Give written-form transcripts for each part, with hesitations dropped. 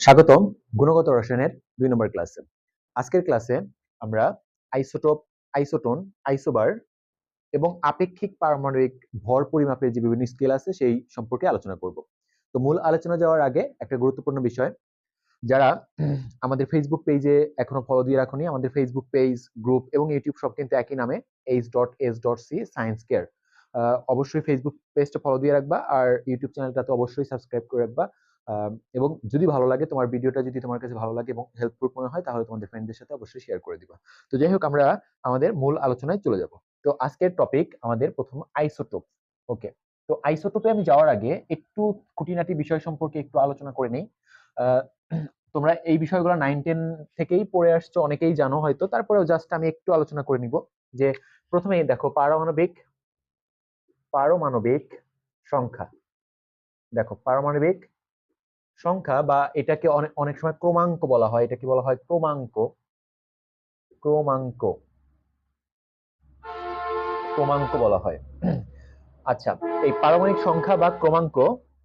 স্বাগতম গুণগত রসায়নের 2 নম্বর ক্লাসে। আজকের ক্লাসে আমরা আইসোটোপ, আইসোটোন, আইসোবার এবং আপেক্ষিক পারমাণবিক ভর পরিমাপের যে বিভিন্ন স্কেল আছে সেই সম্পর্কে আলোচনা করব। তো মূল আলোচনা যাওয়ার আগে একটা গুরুত্বপূর্ণ বিষয়, যারা আমাদের ফেসবুক পেজে এখনো ফলো দিয়ে রাখুনি, আমাদের ফেসবুক পেজ, গ্রুপ এবং ইউটিউব সব কিন্তু একই নামে h.s.c সায়েন্স কেয়ার। অবশ্যই ফেসবুক পেজটা ফলো দিয়ে রাখবা আর ইউটিউব চ্যানেলটা তো অবশ্যই সাবস্ক্রাইব করে রাখবা। এবং যদি ভালো লাগে, তোমার ভিডিওটা যদি তোমার কাছে ভালো লাগে এবং হেল্পফুল মনে হয়, তাহলে তোমাদের ফ্রেন্ডদের সাথে অবশ্যই শেয়ার করে দিবা। তো যাই হোক, আমরা আমাদের মূল আলোচনায় চলে যাব। তো আজকের টপিক আমাদের প্রথম আইসোটোপ। ওকে, তো আইসোটোপে আমি যাওয়ার আগে একটু খুঁটিনাটি বিষয় সম্পর্কে একটু আলোচনা করে নেই। তোমরা এই বিষয়গুলো 9-10 থেকেই পড়ে আসছো, অনেকেই জানো হয়তো, তারপরেও জাস্ট আমি একটু আলোচনা করে নিব। যে প্রথমেই দেখো পারমাণবিক পারমাণবিক সংখ্যা। দেখো পারমাণবিক সংখ্যা, বা এটাকে অনেক অনেক সময় ক্রমাঙ্ক বলা হয়। এটা কি বলা হয়? ক্রমাঙ্ক। ক্রমাঙ্ক ক্রমাঙ্ক বলা হয়। আচ্ছা, এই পারমাণবিক সংখ্যা বা ক্রমাঙ্ক,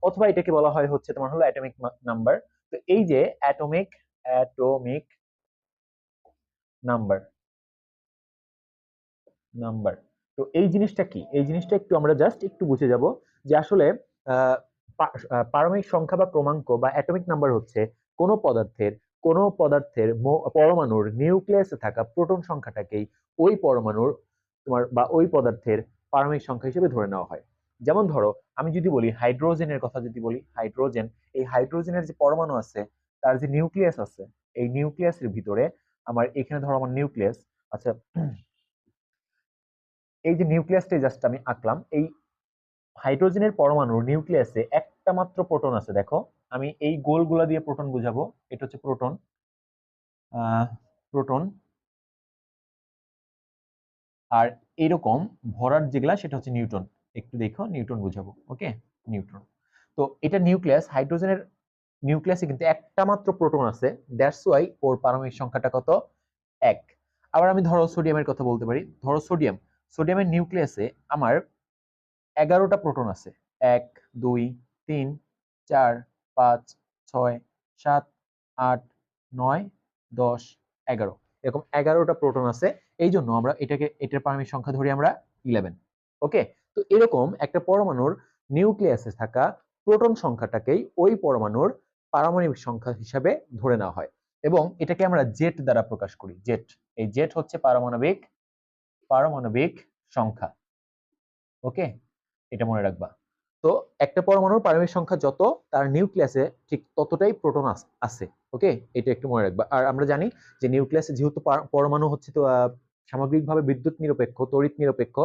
অথবা এটাকে বলা হয় হচ্ছে তোমার হলো অ্যাটমিক নাম্বার। তো এই যে অ্যাটমিক অ্যাটমিক নাম্বার নাম্বার তো এই জিনিসটা কি? এই জিনিসটা একটু আমরা জাস্ট একটু বুঝে যাব যে আসলে পারমাণবিক সংখ্যা বা ক্রমাঙ্ক বা অ্যাটমিক নাম্বার হচ্ছে কোনো পদার্থের পরমাণুর নিউক্লিয়াসে থাকা প্রোটন সংখ্যাটাকেই ওই পরমাণুর তোমার বা ওই পদার্থের পারমাণবিক সংখ্যা হিসেবে ধরে নেওয়া হয়। যেমন ধরো, আমি যদি বলি হাইড্রোজেনের কথা, যদি বলি হাইড্রোজেন, এই হাইড্রোজেনের যে পরমাণু আছে, তার যে নিউক্লিয়াস আছে, এই নিউক্লিয়াসের ভিতরে আমার এখানে ধরো আমার নিউক্লিয়াস। আচ্ছা, এই যে নিউক্লিয়াসটা জাস্ট আমি আঁকলাম, এই হাইড্রোজেনের পরমাণুর নিউক্লিয়াসে একটা মাত্র প্রোটন আছে। দেখো, আমি এই গোলগুলা দিয়ে প্রোটন বুঝাবো। এটা হচ্ছে প্রোটন। প্রোটন। আর এরকম ভরার যেগুলা, সেটা হচ্ছে নিউট্রন। একটু দেখো, নিউট্রন বুঝাবো। ওকে, নিউট্রন। তো এটা নিউক্লিয়াস, হাইড্রোজেনের নিউক্লিয়াসে কিন্তু একটা মাত্র প্রোটন আছে। দ্যাটস ওয়াই ওর পারমাণবিক সংখ্যাটা কত? 1। আবার আমি ধরো সোডিয়ামের কথা বলতে পারি। ধরো সোডিয়ামের নিউক্লিয়াসে আমার 11টা প্রোটন আছে। 1, 2, 3, 4, 5, 6, 7, 8, 9, 10, 11। এরকম 11টা প্রোটন আছে। এই জন্য আমরা এটার পারমাণবিক সংখ্যা ধরি আমরা 11। ওকে, তো এরকম একটা পরমাণুর নিউক্লিয়াসে থাকা প্রোটন সংখ্যাটাকেই ওই পরমাণুর পারমাণবিক সংখ্যা হিসাবে ধরে নেওয়া হয়, এবং এটাকে আমরা জেট দ্বারা প্রকাশ করি। জেট, এই জেট হচ্ছে পারমাণবিক পারমাণবিক সংখ্যা। ওকে, এটা মনে রাখবা। তো একটা পরমাণুর পারমাণবিক সংখ্যা যত, তার নিউক্লিয়াসে ঠিক ততটাই প্রোটন আছে। ওকে, এটা একটু মনে রাখবা। আর আমরা জানি যে নিউক্লিয়াসে যেহেতু পরমাণু হচ্ছে তো সামগ্রিকভাবে বিদ্যুৎ নিরপেক্ষ, তড়িৎ নিরপেক্ষ,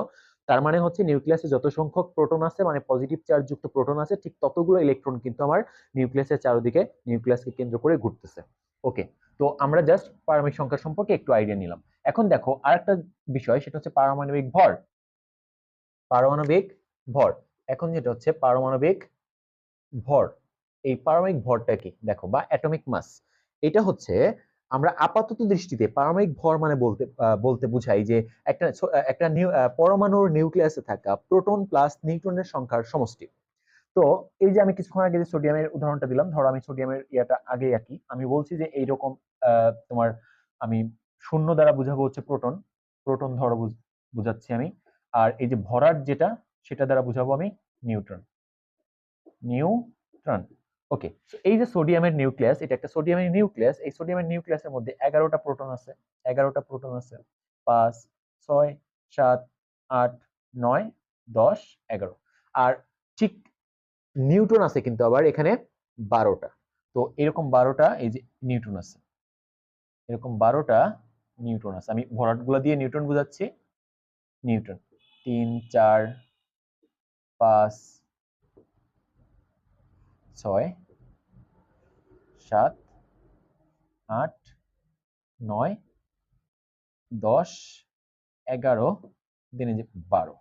তার মানে হচ্ছে নিউক্লিয়াসে যত সংখ্যক প্রোটন আছে, মানে পজিটিভ চার্জ যুক্ত প্রোটন আছে, ঠিক ততগুলো ইলেকট্রন কিন্তু আমার নিউক্লিয়াসের চারদিকে নিউক্লিয়াসকে কেন্দ্র করে ঘুরতেছে। ওকে, তো আমরা জাস্ট পারমাণবিক সংখ্যা সম্পর্কে একটু আইডিয়া নিলাম। এখন দেখো আরেকটা বিষয়, সেটা হচ্ছে পারমাণবিক ভর। পারমাণবিক ভর। এখন যেটা হচ্ছে পারমাণবিক ভর, এই পারমাণবিক ভরটা কি দেখো, বা অ্যাটমিক মাস। এটা হচ্ছে আমরা আপাতত দৃষ্টিতে পারমাণবিক ভর মানে বলতে বুঝাই যে একটা পরমাণুর নিউক্লিয়াসে থাকা প্রোটন প্লাস নিউট্রনের সংখ্যার সমষ্টি। তো এই যে আমি কিছুক্ষণ আগে যে সোডিয়ামের উদাহরণটা দিলাম, ধরো আমি সোডিয়ামের ইয়াটা আগে আঁকি। আমি বলছি যে এইরকম তোমার আমি শূন্য দ্বারা বুঝাবো হচ্ছে প্রোটন। প্রোটন ধরো বুঝাচ্ছি আমি। আর এই যে ভরাট যেটা, সেটা দ্বারা বুঝাবো আমি নিউট্রন। নিউট্রন। ওকে, এই যে সোডিয়ামের নিউক্লিয়াস, এটা একটা সোডিয়ামের নিউক্লিয়াস। এই সোডিয়ামের নিউক্লিয়াসের মধ্যে 11টা প্রোটন আছে। 11টা প্রোটন আছে। 5, 6, 7, 8, 9, 10, 11। আর ঠিক নিউটন আছে কিন্তু আবার এখানে 12টা। তো এরকম 12টা এই যে নিউটন আছে, এরকম 12টা নিউটন আছে। আমি ভরাটগুলো দিয়ে নিউটন বোঝাচ্ছি। নিউটন 3, 4, 5, 6, 7, 8, 9, 10, 11, দিনে যে 12।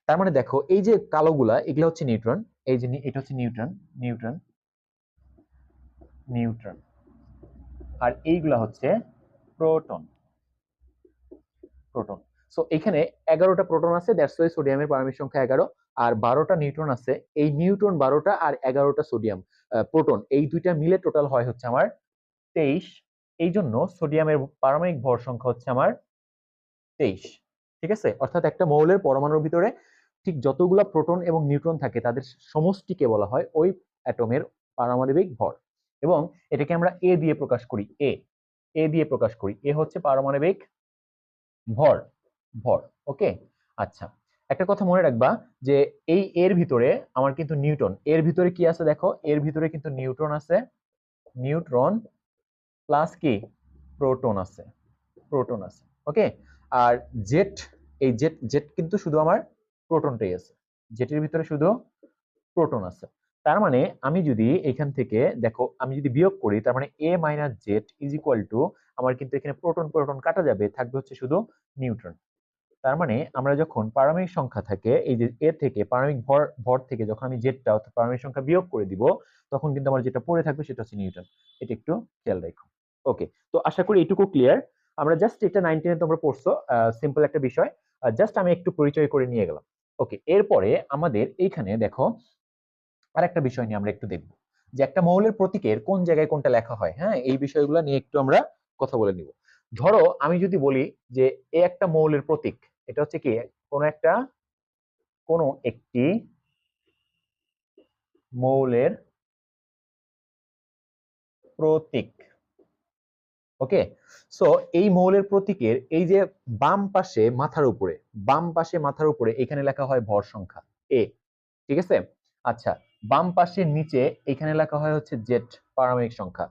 তার মানে দেখো, এই যে কালোগুলা, এগুলা হচ্ছে নিউট্রন। এই যে এটা হচ্ছে নিউট্রন। নিউট্রন নিউট্রন আর এইগুলা হচ্ছে প্রোটন। প্রোটন। সো এখানে 11টা প্রোটন আছে, দ্যাটস ওয়াই সোডিয়ামের পারমাণবিক সংখ্যা 11। আর 12টা নিউট্রন আছে। এই নিউট্রন 12টা আর 11টা সোডিয়াম প্রোটন, এই দুইটা মিলে টোটাল হয় হচ্ছে আমার 23। এই জন্য সোডিয়ামের পারমাণবিক ভর সংখ্যা হচ্ছে আমার 23। ঠিক আছে, অর্থাৎ একটা মৌলের পরমাণুর ভিতরে ঠিক যতগুলা প্রোটন এবং নিউট্রন থাকে তাদের সমষ্টিকে বলা হয় ওই অ্যাটমের পারমাণবিক ভর। এবং এটাকে আমরা এ দিয়ে প্রকাশ করি, এ দিয়ে প্রকাশ করি। এ হচ্ছে পারমাণবিক ভর, ভর। ওকে, আচ্ছা, একটা কথা মনে রাখবা যে এই এর ভিতরে আমার কিন্তু নিউটন, এর ভিতরে কি আছে দেখো, এর ভিতরে কিন্তু নিউট্রন আছে, নিউট্রন প্লাস কি প্রোটন আছে, প্রোটন আছে। ওকে, আর জেট, এই জেট জেট কিন্তু শুধু আমার প্রোটনটাই আছে, জেটের ভিতরে শুধু প্রোটন আছে। তার মানে আমি যদি এখান থেকে দেখো, আমি যদি বিয়োগ করি, তার মানে A minus Z is equal to, আমার কিন্তু এখানে প্রোটন প্রোটন কাটা যাবে, থাকবে হচ্ছে শুধু নিউট্রন। তার মানে আমরা যখন পারমাণবিক সংখ্যা থাকে এই যে এ থেকে পারমাণবিক ভর, ভর থেকে যখন আমি জেডটা অর্থাৎ পারমাণবিক সংখ্যা বিয়োগ করে দিব, তখন কিন্তু আমার যেটা পড়ে থাকবে সেটা হচ্ছে নিউটন। এটা একটু খেয়াল রাখো। ওকে, তো আশা করি এইটুকু ক্লিয়ার। আমরা জাস্ট এটা 9-10 তোমরা পড়ছো, সিম্পল একটা বিষয়, জাস্ট আমি একটু পরিচয় করে নিয়ে গেলাম। ওকে, এরপরে আমাদের এইখানে দেখো আর একটা বিষয় নিয়ে আমরা একটু দেখব যে একটা মৌলের প্রতীকের কোন জায়গায় কোনটা লেখা হয়। হ্যাঁ, এই বিষয়গুলো নিয়ে একটু আমরা কথা বলে নিব। ধরো আমি যদি বলি যে এ একটা মৌলের প্রতীক, এটা হচ্ছে কি কোনো একটি মৌলের প্রতীক। ওকে, সো এই মৌলের প্রতীকের এই যে বাম পাশে মাথার উপরে, বাম পাশে মাথার উপরে এখানে লেখা হয় ভর সংখ্যা এ। ঠিক আছে, আচ্ছা, বাম পাশে নিচে এখানে লেখা হয় হচ্ছে জেড পারমাণবিক সংখ্যা,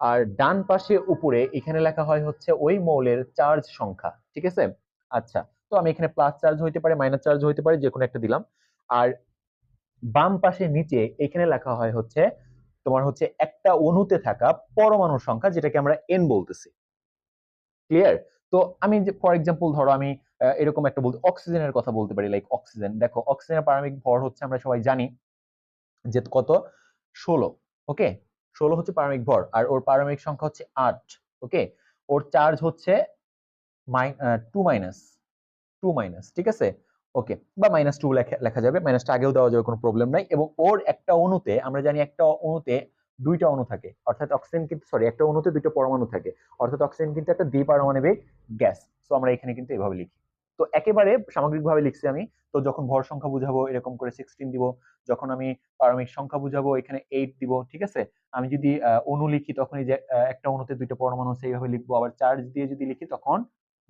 আর ডান পাশে উপরে এখানে লেখা হয় হচ্ছে ওই মৌলের চার্জ সংখ্যা। ঠিক আছে, আচ্ছা, তো আমি এখানে প্লাস চার্জ হইতে পারে, মাইনাস চার্জ হইতে পারে, যে কোনো একটা দিলাম। আর বাম পাশে নিচে এখানে লেখা হয় হচ্ছে তোমার হচ্ছে একটা অণুতে থাকা পরমাণুর সংখ্যা, যেটাকে আমরা এন বলতেছি। ক্লিয়ার? তো আমি যে ফর এক্সাম্পল ধরো আমি এরকম একটা বলতে অক্সিজেনের কথা বলতে পারি, লাইক অক্সিজেন। দেখো অক্সিজেনের পারমাণবিক ভর হচ্ছে আমরা সবাই জানি যে কত, 16। ওকে, 16 হচ্ছে পারমাণবিক ভর, আর ওর পারমাণবিক সংখ্যা হচ্ছে 8। ওকে, ওর চার্জ হচ্ছে 2 মাইনাস, ঠিক আছে। ওকে, বা -2 লেখা যাবে, মাইনাসটা আগেও দেওয়া যাবে, কোনো প্রবলেম নাই। এবং ওর একটা অণুতে আমরা জানি একটা অণুতে দুইটা অণু থাকে, অর্থাৎ অক্সিজেন কিন্তু সরি একটা অণুতে দুইটা পরমাণু থাকে, অর্থাৎ অক্সিজেন কিন্তু একটা দ্বিপারমাণবিক গ্যাস। সো আমরা এখানে কিন্তু এভাবে লিখি। তো একেবারে সামগ্রিকভাবে লিখছি আমি। তো যখন ভর সংখ্যা বুঝাবো এরকম করে 16 দিব, যখন আমি পারমাণবিক সংখ্যা বুঝাবো এখানে 8 দিব। ঠিক আছে, আমি যদি অণু লিখি তখন এই যে একটা অণুতে দুইটা পরমাণু আছে এইভাবে লিখবো, আবার চার্জ দিয়ে যদি লিখি তখন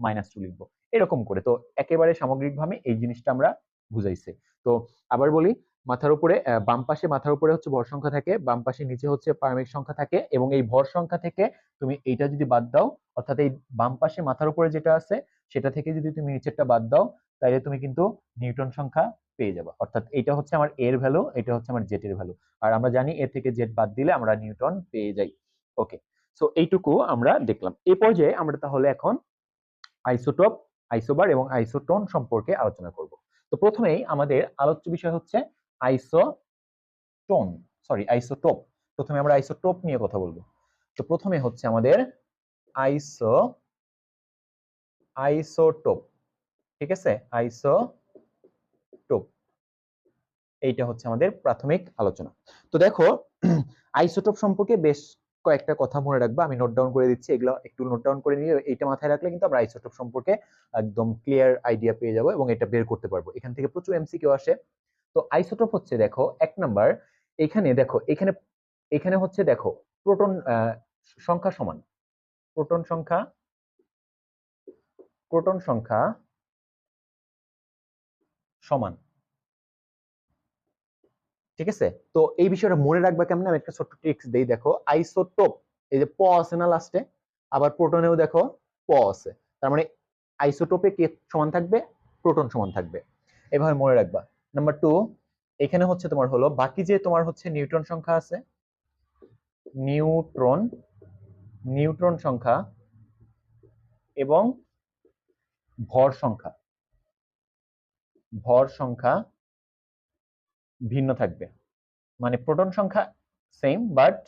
-2 লিখবো, এরকম করে। তো একেবারে সামগ্রিকভাবে এই জিনিসটা আমরা বুঝাইছে। তো আবার বলি, মাথার উপরে বাম পাশে মাথার উপরে হচ্ছে ভর সংখ্যা থাকে, বাম পাশে নিচে হচ্ছে পারমাণবিক সংখ্যা থাকে, এবং এই ভর সংখ্যা থেকে তুমি এইটা যদি বাদ দাও, অর্থাৎ এই বাম পাশে মাথার উপরে যেটা আছে সেটা থেকে যদি তুমি নিচেরটা বাদ দাও, তাহলে তুমি কিন্তু নিউটন সংখ্যা পেয়ে যাবে। অর্থাৎ এটা হচ্ছে আমার এর ভ্যালু, এটা হচ্ছে আমার জেড এর ভ্যালু, আর আমরা জানি এ থেকে জেড বাদ দিলে আমরা নিউটন পেয়ে যাই। ওকে, সো এইটুকু আমরা দেখলাম। এই পর্যায়ে আমরা তাহলে এখন আইসোটোপ, আইসোবার এবং আইসোটোন সম্পর্কে আলোচনা করব। তো প্রথমেই আমাদের আলোচ্য বিষয় হচ্ছে আইসোটোন, সরি আইসোটোপ। প্রথমে আমরা আইসোটোপ নিয়ে কথা বলবো। তো প্রথমে হচ্ছে আমাদের আইসোটোপ। ঠিক আছে, আইসোটোপ, এইটা হচ্ছে আমাদের প্রাথমিক আলোচনা। তো দেখো আইসোটোপ সম্পর্কে বেশ কয়েকটা কথা মনে রাখবা, আমি নোট ডাউন করে দিচ্ছি, এগুলো একটু নোট ডাউন করে নিয়ে এইটা মাথায় রাখলে কিন্তু আমরা আইসোটোপ সম্পর্কে একদম ক্লিয়ার আইডিয়া পেয়ে যাবো এবং এটা বের করতে পারবো। এখান থেকে প্রচুর এমসিকিউ আসে। তো আইসোটোপ হচ্ছে দেখো, এক নাম্বার, এখানে দেখো এখানে এখানে হচ্ছে দেখো প্রোটন সংখ্যা সমান, প্রোটন সংখ্যা প্রোটন সংখ্যা সমান। ঠিক আছে, তো এই বিষয়টা মনে রাখবা কেমন, আমি একটা ছোট্ট ট্রিক্স দেই। দেখো আইসোটোপ, এই যে প আছে না লাস্টে, আবার প্রোটনেও দেখো প আছে, তার মানে আইসোটোপে কে সমান থাকবে, প্রোটন সমান থাকবে, এভাবে মনে রাখবা। নাম্বার 2, এখানে হচ্ছে তোমার হলো বাকি যে তোমার হচ্ছে নিউট্রন সংখ্যা আছে, নিউট্রন নিউট্রন সংখ্যা এবং ভর সংখ্যা, ভর সংখ্যা ভিন্ন থাকবে। মানে প্রোটন সংখ্যা সেম, বাট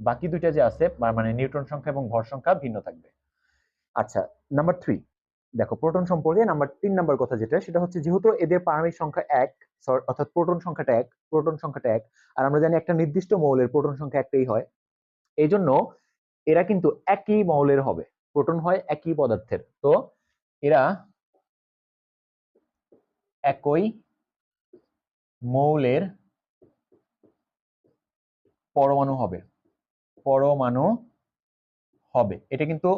বাকি দুইটা যে আছে মানে নিউট্রন সংখ্যা এবং ভর সংখ্যা ভিন্ন থাকবে। আচ্ছা, নাম্বার 3, দেখো প্রোটন সম্পর্কে নাম্বার 3 নাম্বার কথা যেটা, সেটা হচ্ছে যেহেতু এদের পারমাণবিক সংখ্যা 1, অর্থাৎ প্রোটন সংখ্যাটা 1, প্রোটন সংখ্যাটা 1, আর আমরা জানি একটা নির্দিষ্ট মৌলের প্রোটন সংখ্যা একটাই হয়। এই জন্য এরা কিন্তু একই মৌলের হবে, প্রোটন হয় একই পদার্থের, তো এরা একই মৌলের পরমাণু হবে, পরমাণু হবে। এটা কিন্তু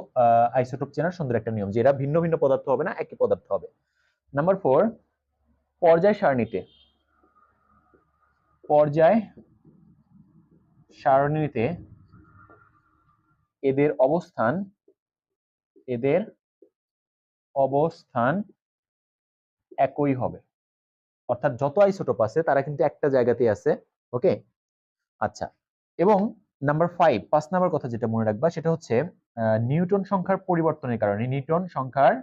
আইসোটোপ চেনার সুন্দর একটা নিয়ম যে এরা ভিন্ন ভিন্ন পদার্থ হবে না, একই পদার্থ হবে। নাম্বার 4, পর্যায় সারণীতে, পর্যায় সারণীতে এদের অবস্থান, এদের অবস্থান একই হবে, অর্থাৎ যত আইসোটোপ আছে তারা কিন্তু একটা জায়গাতেই আছে। ওকে, আচ্ছা। এবং নাম্বার 5, 5 নাম্বার কথা যেটা মনে রাখবা সেটা হচ্ছে নিউটন সংখ্যার পরিবর্তনের কারণে, নিউটন সংখ্যার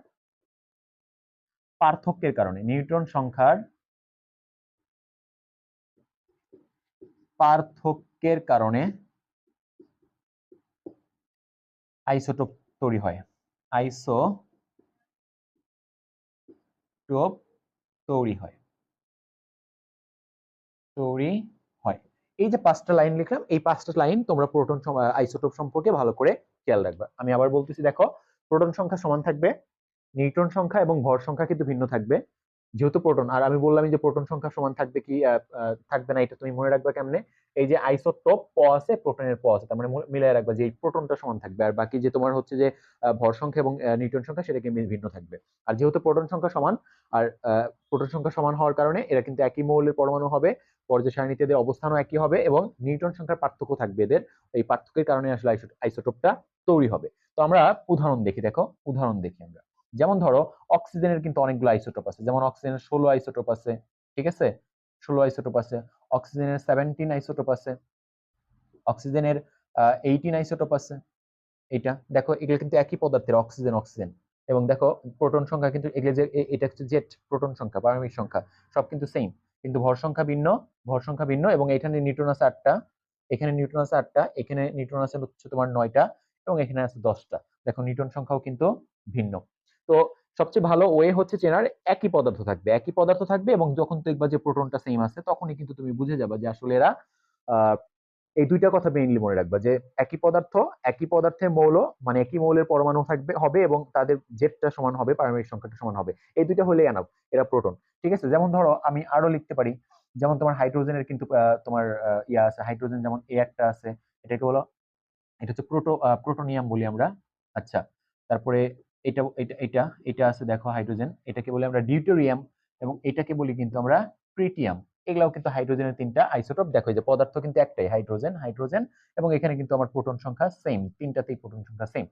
পার্থক্যের কারণে, নিউটন সংখ্যার পার্থক্যের কারণে আইসোটোপ তৈরি হয়, আইসোটোপ তৈরি হয়, তৈরি হয়। এই যে 5টা লাইন লিখলাম, এই 5টা লাইন তোমরা প্রোটন আইসোটোপ সম্পর্কে ভালো করে খেয়াল রাখবা। আমি আবার বলতেছি, দেখো, প্রোটন সংখ্যা সমান থাকবে, নিউটন সংখ্যা এবং ভর সংখ্যা কিন্তু ভিন্ন থাকবে যেহেতু প্রোটন। আর আমি বললাম যে প্রোটন সংখ্যা সমান থাকবে কি থাকবে না, এটা তুমি মনে রাখবা কেমনে? এই যে আইসোটোপ প আছে, প্রোটনের প আছে, তার মানে মিলাই রাখবা যে এই প্রোটনটা সমান থাকবে, আর বাকি যে তোমার হচ্ছে যে ভর সংখ্যা এবং নিউটন সংখ্যা সেটা কিন্তু ভিন্ন থাকবে। আর যেহেতু প্রোটন সংখ্যা সমান, আর প্রোটন সংখ্যা সমান হওয়ার কারণে এরা কিন্তু একই মৌলের পরমাণু হবে, পর্যায় সারণীতে এদের অবস্থানও একই হবে এবং নিউটন সংখ্যার পার্থক্য থাকবে এদের। এই পার্থক্যের কারণে আসলে আইসোটোপটা তৈরি হবে। তো আমরা উদাহরণ দেখি, দেখো উদাহরণ দেখি আমরা। যেমন ধরো অক্সিজেনের কিন্তু অনেকগুলো আইসোটোপ আছে, যেমন অক্সিজেনের 16 আইসোটোপ আছে, ঠিক আছে, 16 আইসোটোপ আছে। অক্সিজেনের 17 আইসোটোপ আছে, অক্সিজেনের 18 আইসোটোপ আছে। এটা দেখো, এগুলো কিন্তু একই পদার্থের, অক্সিজেন অক্সিজেন। এবং দেখো প্রোটন সংখ্যা কিন্তু এগুলো যে এটা হচ্ছে জেট প্রোটন সংখ্যা, পারমাণবিক সংখ্যা সব কিন্তু সেম, কিন্তু ভর সংখ্যা ভিন্ন, ভর সংখ্যা ভিন্ন। এবং এখানে নিউট্রন আছে 8টা, এখানে নিউট্রন আছে 8টা, এখানে নিউট্রন আছে হচ্ছে তোমার 9টা, এবং এখানে আছে 10টা। দেখো নিউটন সংখ্যাও কিন্তু ভিন্ন। তো সবচেয়ে ভালো ওয়ে হচ্ছে চেনার, একই পদার্থ থাকবে, একই পদার্থ থাকবে, এবং যখন দেখবা যে প্রোটনটা সেম আছে তখনই কিন্তু তুমি বুঝে যাবা যে আসলে এরা এই দুইটা কথা মেইনলি মনে রাখবা, যে একই পদার্থ, একই পদার্থের মৌল, মানে একই মৌলের পরমাণু থাকবে হবে এবং তাদের জেটটা সমান হবে, পারমাণবিক সংখ্যাটা সমান হবে। এই দুইটা হলেই এনাফ, এরা প্রোটন। ঠিক আছে, যেমন ধরো আমি আরো লিখতে পারি, যেমন তোমার হাইড্রোজেনের কিন্তু তোমার ইয়া আছে, হাইড্রোজেন যেমন এ একটা আছে, এটাকে বলো, এটা হচ্ছে প্রোটোনিয়াম বলি আমরা। আচ্ছা, তারপরে এটা এটা এটা এটা আছে, দেখো হাইড্রোজেন, এটাকে বলি আমরা ডিউটেরিয়াম, এবং এটাকে বলি কিন্তু আমরা ট্রিটিয়াম। এগুলাও কিন্তু হাইড্রোজেনের 3টা আইসোটোপ। দেখো যে পদার্থ কিন্তু একটাই, হাইড্রোজেন হাইড্রোজেন, এবং এখানে কিন্তু আমার প্রোটন সংখ্যা সেম, 3টাতেই প্রোটন সংখ্যা সেম।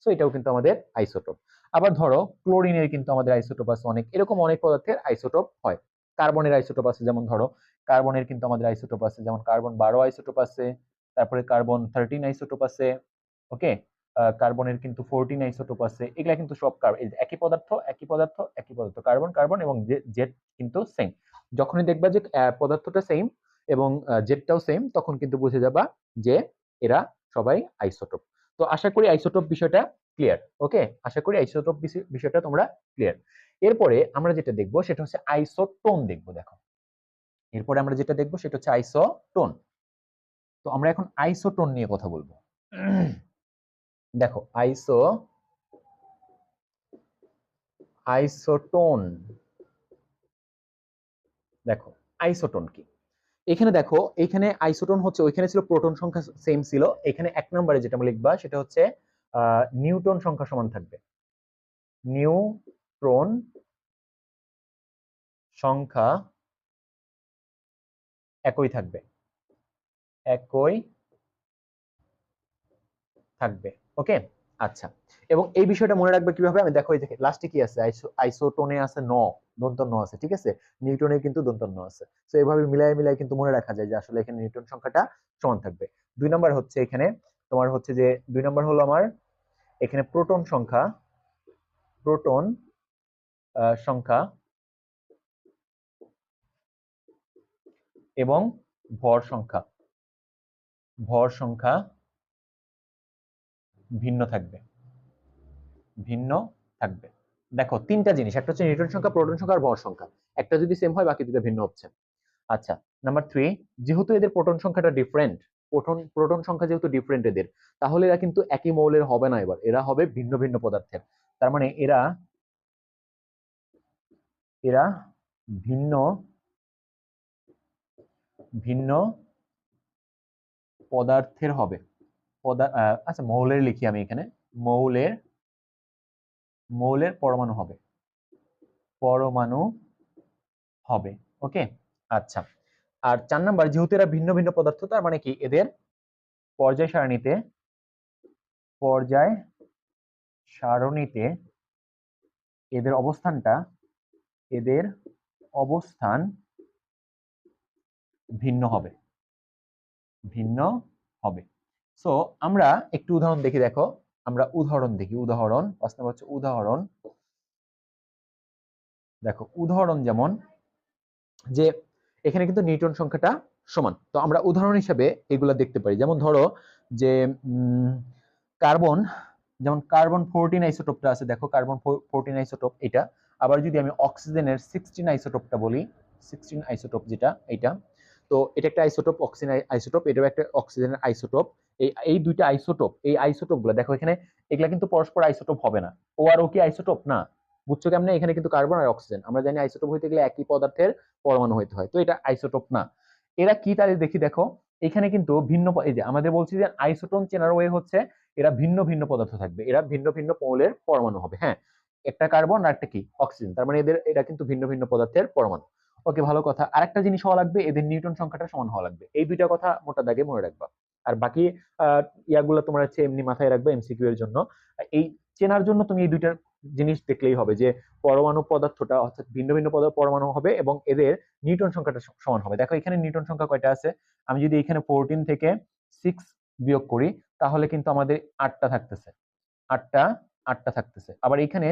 সো এটাও কিন্তু আমাদের আইসোটোপ। আবার ধরো ক্লোরিনের কিন্তু আমাদের আইসোটোপ আছে অনেক, এরকম অনেক পদার্থের আইসোটোপ হয়। কার্বনের আইসোটোপ আছে, যেমন ধরো কার্বনের কিন্তু আমাদের আইসোটোপ আছে, যেমন কার্বন 12 আইসোটোপ আছে, তারপরে কার্বন 13 আইসোটোপ আছে। ওকে, কার্বনের কিন্তু 14 আইসোটোপ আছে। এগুলা কিন্তু সব একই পদার্থ, একই পদার্থ, একই পদার্থ, কার্বন কার্বন, এবং জেড কিন্তু সেম। যখনই দেখবা যে পদার্থটা সেম এবং জেডটাও সেম, তখন কিন্তু বুঝে যাবা যে এরা সবাই আইসোটোপ। তো আশা করি আইসোটোপ বিষয়টা ক্লিয়ার। ওকে, আশা করি আইসোটোপ বিষয়টা তোমরা ক্লিয়ার। এরপরে আমরা যেটা দেখবো সেটা হচ্ছে আইসোটোন দেখবো। দেখো, এরপরে আমরা যেটা দেখবো সেটা হচ্ছে আইসোটোন। তো আমরা এখন আইসোটোন নিয়ে কথা বলবো। দেখো আইসোটোন, দেখো আইসোটোন কি। এখানে দেখো, এখানে আইসোটোন হচ্ছে, ওইখানে ছিল প্রোটন সংখ্যা সেম ছিল, এখানে 1 নম্বরে যেটা লিখবা সেটা হচ্ছে নিউটন সংখ্যা সমান থাকবে, নিউট্রন সংখ্যা একই থাকবে, একই থাকবে। ওকে, আচ্ছা। এবং এই বিষয়টা মনে রাখবে কিভাবে, আমি দেখো এই যে লাস্টে কি আছে, আইসোটোনে আছে ন, দন্তন্য আছে, ঠিক আছে, নিউটনে কিন্তু দন্তন্য আছে। তো এইভাবে মিলাই মিলাই কিন্তু মনে রাখা যায় যে আসলে এখানে নিউটন সংখ্যাটা সমান থাকবে। 2 নাম্বার হচ্ছে এখানে তোমার হচ্ছে যে 2 নাম্বার হলো আমার এখানে প্রোটন সংখ্যা, প্রোটন সংখ্যা এবং ভর সংখ্যা, ভর সংখ্যা ভিন্ন থাকবে, ভিন্ন থাকবে। দেখো তিনটা জিনিস, একটা হচ্ছে নিউটন সংখ্যা, প্রোটন সংখ্যা আর ভর সংখ্যা। একটা যদি সেম হয় বাকি দুটো ভিন্ন হচ্ছে। আচ্ছা, নাম্বার 3, যেহেতু এদের প্রোটন সংখ্যাটা ডিফারেন্ট, প্রোটন সংখ্যা যেহেতু ডিফারেন্ট এদের, তাহলে এরা কিন্তু একই মৌলের হবে না, এবার এরা হবে ভিন্ন ভিন্ন পদার্থের। তার মানে এরা এরা ভিন্ন ভিন্ন পদার্থের হবে। আচ্ছা, মৌলের লিখি আমি এখানে, মৌলের মৌলের পরমাণু হবে, পরমাণু হবে। ওকে, আচ্ছা। আর 4 নাম্বার, যেহেতু এরা ভিন্ন ভিন্ন পদার্থ, তার মানে কি এদের পর্যায় সারণীতে পর্যায় সারণীতে এদের অবস্থান ভিন্ন হবে, ভিন্ন হবে। সো আমরা একটু উদাহরণ দেখি, দেখো আমরা উদাহরণ দেখি, উদাহরণ 5 নম্বর হচ্ছে উদাহরণ। দেখো উদাহরণ যেমন যে এখানে কিন্তু নিউটন সংখ্যাটা সমান, তো আমরা উদাহরণ হিসেবে এগুলা দেখতে পারি। যেমন ধরো যে কার্বন, যেমন কার্বন 14 আইসোটোপটা আছে, দেখো কার্বন 14 আইসোটোপ এটা। আবার যদি আমি অক্সিজেনের 16 আইসোটোপটা বলি, 16 আইসোটোপ যেটা এটা, তো এটা একটা আইসোটোপ, অক্সিজেন আইসোটোপ, এটাও একটা অক্সিজেনের আইসোটোপ। এই দুইটা আইসোটোপ, এই আইসোটোপ গুলো দেখো এখানে, এগুলা কিন্তু পরস্পর আইসোটোপ হবে না। ও আর ও কি আইসোটোপ না? বুঝছো কেমনে? এখানে কিন্তু কার্বন আর অক্সিজেন, আমরা জানি আইসোটোপ হইতে গেলে একই পদার্থের পরমাণু হইতে হয়, তো এটা আইসোটোপ না। এরা কি তাহলে দেখি, দেখো এখানে কিন্তু ভিন্ন, এই যে আমাদের বলছি যে আইসোটোন চেনার ওয়ে হচ্ছে এরা ভিন্ন ভিন্ন পদার্থ থাকবে, এরা ভিন্ন ভিন্ন মৌলের পরমাণু হবে। হ্যাঁ, একটা কার্বন আর একটা কি অক্সিজেন, তার মানে এরা কিন্তু ভিন্ন ভিন্ন পদার্থের পরমাণু। ওকে, ভালো কথা। আরেকটা জিনিস হওয়া লাগবে, এদের নিউটন সংখ্যাটা সমান হওয়া লাগবে। এই দুইটা কথা মোটা দাগে মনে রাখবা। আর বাকি ইয়াগুলো তোমার হচ্ছে এমনি মাথায় রাখবে এমসিকিউ এর জন্য। এই চেনার জন্য তুমি এই দুইটা জিনিস দেখলেই হবে, যে পরমাণু পদার্থটা অর্থাৎ ভিন্ন ভিন্ন পরমাণু হবে এবং এদের নিউটন সংখ্যাটা সমান হবে। দেখো এখানে নিউটন সংখ্যা কয়টা আছে, আমি যদি এখানে 14 থেকে 6 বিয়োগ করি, তাহলে কিন্তু আমাদের 8টা থাকতেছে, 8টা 8টা থাকতেছে। আবার এখানে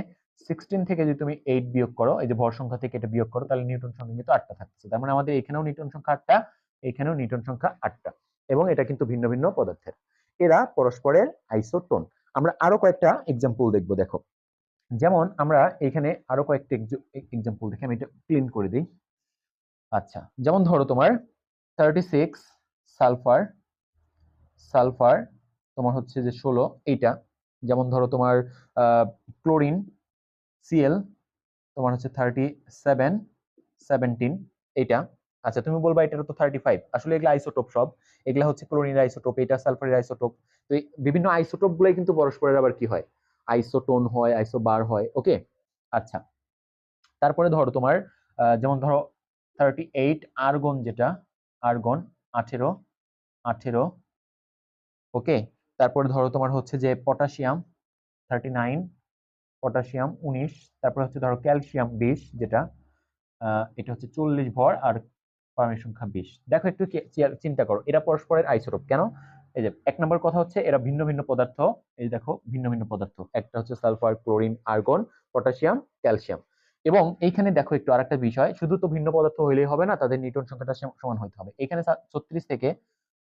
16 থেকে যদি তুমি 8 বিয়োগ করো, এই যে ভর সংখ্যা থেকে এটা বিয়োগ করো, তাহলে নিউটন সংখ্যা কিন্তু 8টা থাকতেছে। তার মানে আমাদের এখানেও নিউটন সংখ্যা 8টা, এখানেও নিউটন সংখ্যা 8টা, এবং এটা কিন্তু ভিন্ন ভিন্ন পদার্থের। এরা পরস্পরের আইসোটোন। আমরা আরো কয়েকটা এক্সাম্পল দেখবো। দেখো যেমন আমরা এখানে আরো কয়েকটা এক্সাম্পল দেখি, আমি এটা ক্লিন করে দিই। আচ্ছা, যেমন ধরো তোমার 36 সালফার, সালফার তোমার হচ্ছে যে 16 এইটা। যেমন ধরো তোমার ক্লোরিন সিএল তোমার হচ্ছে 37 17 এইটা। আচ্ছা, তুমি বলবা এটা তো 35, আসলে এগুলা আইসোটোপ সব, এগুলা হচ্ছে ক্লোরিনের আইসোটোপ, এটা সালফারের আইসোটোপ। তো এই বিভিন্ন আইসোটোপ গুলাই কিন্তু পরস্পরের আবার কি হয়, আইসোটোন হয়, আইসোবার হয়। ওকে, আচ্ছা। তারপরে ধরো তোমার যেমন ধরো 38 আর্গন, যেটা আর্গন 18 18। ওকে, তারপরে ধরো তোমার হচ্ছে যে পটাশিয়াম 39, পটাশিয়াম 19। তারপরে হচ্ছে ধরো ক্যালসিয়াম 20, যেটা এটা হচ্ছে 40 ভর আর পারমাণবিক সংখ্যা 20। দেখো একটু চিন্তা করো, এরা পরস্পরের আইসোটোপ কেন? এই যে 1 নম্বর কথা হচ্ছে এরা ভিন্ন ভিন্ন পদার্থ। এই দেখো ভিন্ন ভিন্ন পদার্থ, একটা হচ্ছে sulphur, chlorine, argon, potassium, calcium. এবং এইখানে দেখো একটু আরেকটা বিষয়, শুধু তো ভিন্ন পদার্থ হইলেই হবে না, তাদের নিউটন সংখ্যাটা সমান হতে হবে। এখানে 36 থেকে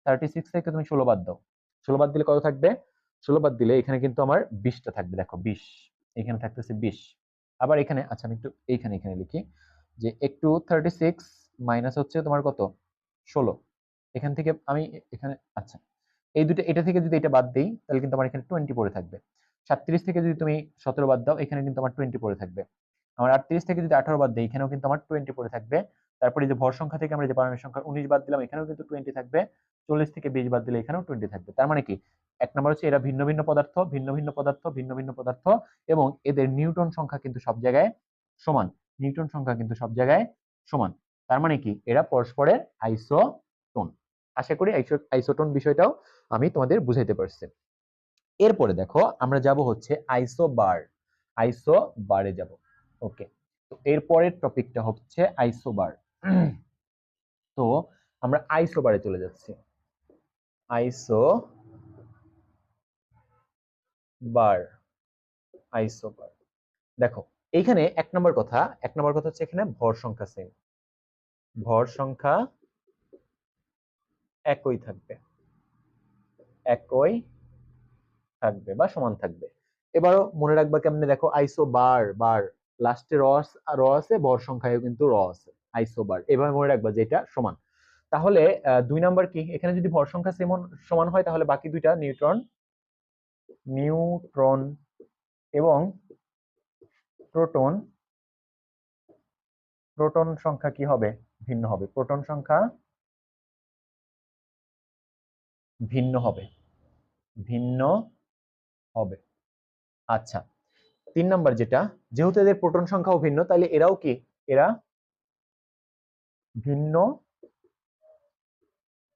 36 থেকে তুমি 16 বাদ দাও, 16 বাদ দিলে কত থাকবে? 16 বাদ দিলে এখানে কিন্তু আমার 20টা থাকবে। দেখো 20, এখানে থাকতেছে 20। আবার এখানে, আচ্ছা আমি একটু এইখানে এখানে লিখি যে একটু 36 মাইনাস হচ্ছে তোমার কত 16, এখান থেকে আমি এখানে, আচ্ছা এই দুটো, এটা থেকে যদি এটা বাদ দেই তাহলে কিন্তু আমার এখানে 20 পড়ে থাকবে। 37 থেকে যদি তুমি 17 বাদ দাও, এখানে কিন্তু আমার 20 পড়ে থাকবে। আমার 38 থেকে যদি 18 বাদ দেই, এখানেও কিন্তু আমার 20 পড়ে থাকবে। তারপরে যে ভর সংখ্যা থেকে আমরা যে পারমাণবিক সংখ্যা 19 বাদ দিলাম, এখানেও কিন্তু 20 থাকবে। 40 থেকে 20 বাদ দিলে এখানেও 20 থাকবে। তার মানে কি, 1 নম্বর হচ্ছে এরা ভিন্ন ভিন্ন পদার্থ, ভিন্ন ভিন্ন পদার্থ, ভিন্ন ভিন্ন পদার্থ, এবং এদের নিউটন সংখ্যা কিন্তু সব জায়গায় সমান, নিউটন সংখ্যা কিন্তু সব জায়গায় সমান। তার মানে কি, এরা পরস্পরের আইসোটোন। আশা করি আইসোটোন বিষয়টাও আমি তোমাদের বুঝাইতে পারছি। এরপরে দেখো আমরা যাব হচ্ছে আইসোবার, আইসোবারে যাব। ওকে, তো এরপরের টপিকটা হচ্ছে আইসোবার। তো আমরা আইসোবারে চলে যাচ্ছি। Isobar, isobar. দেখো এইখানে 1 নম্বর কথা, 1 নম্বর কথা হচ্ছে এখানে ভর সংখ্যা সেম, ভর সংখ্যা একই থাকবে, একই থাকবে বা সমান থাকবে। এবারও মনে রাখবা কেমনে, দেখো আইসো বার বার লাস্টে র আছে, ভর সংখ্যায় কিন্তু র আছে, আইসো বার, এভাবে মনে রাখবা যে এটা সমান। তাহলে 2 নাম্বার কি, এখানে যদি ভর সংখ্যা সমান হয় তাহলে বাকি দুইটা নিউট্রন নিউট্রন এবং প্রোটন প্রোটন সংখ্যা কি হবে, ভিন্ন হবে, প্রোটন সংখ্যা ভিন্ন হবে, ভিন্ন হবে। আচ্ছা, 3 নাম্বার যেটা, যেহেতু এদের প্রোটন সংখ্যাও ভিন্ন, তাহলে এরাও কি, এরা ভিন্ন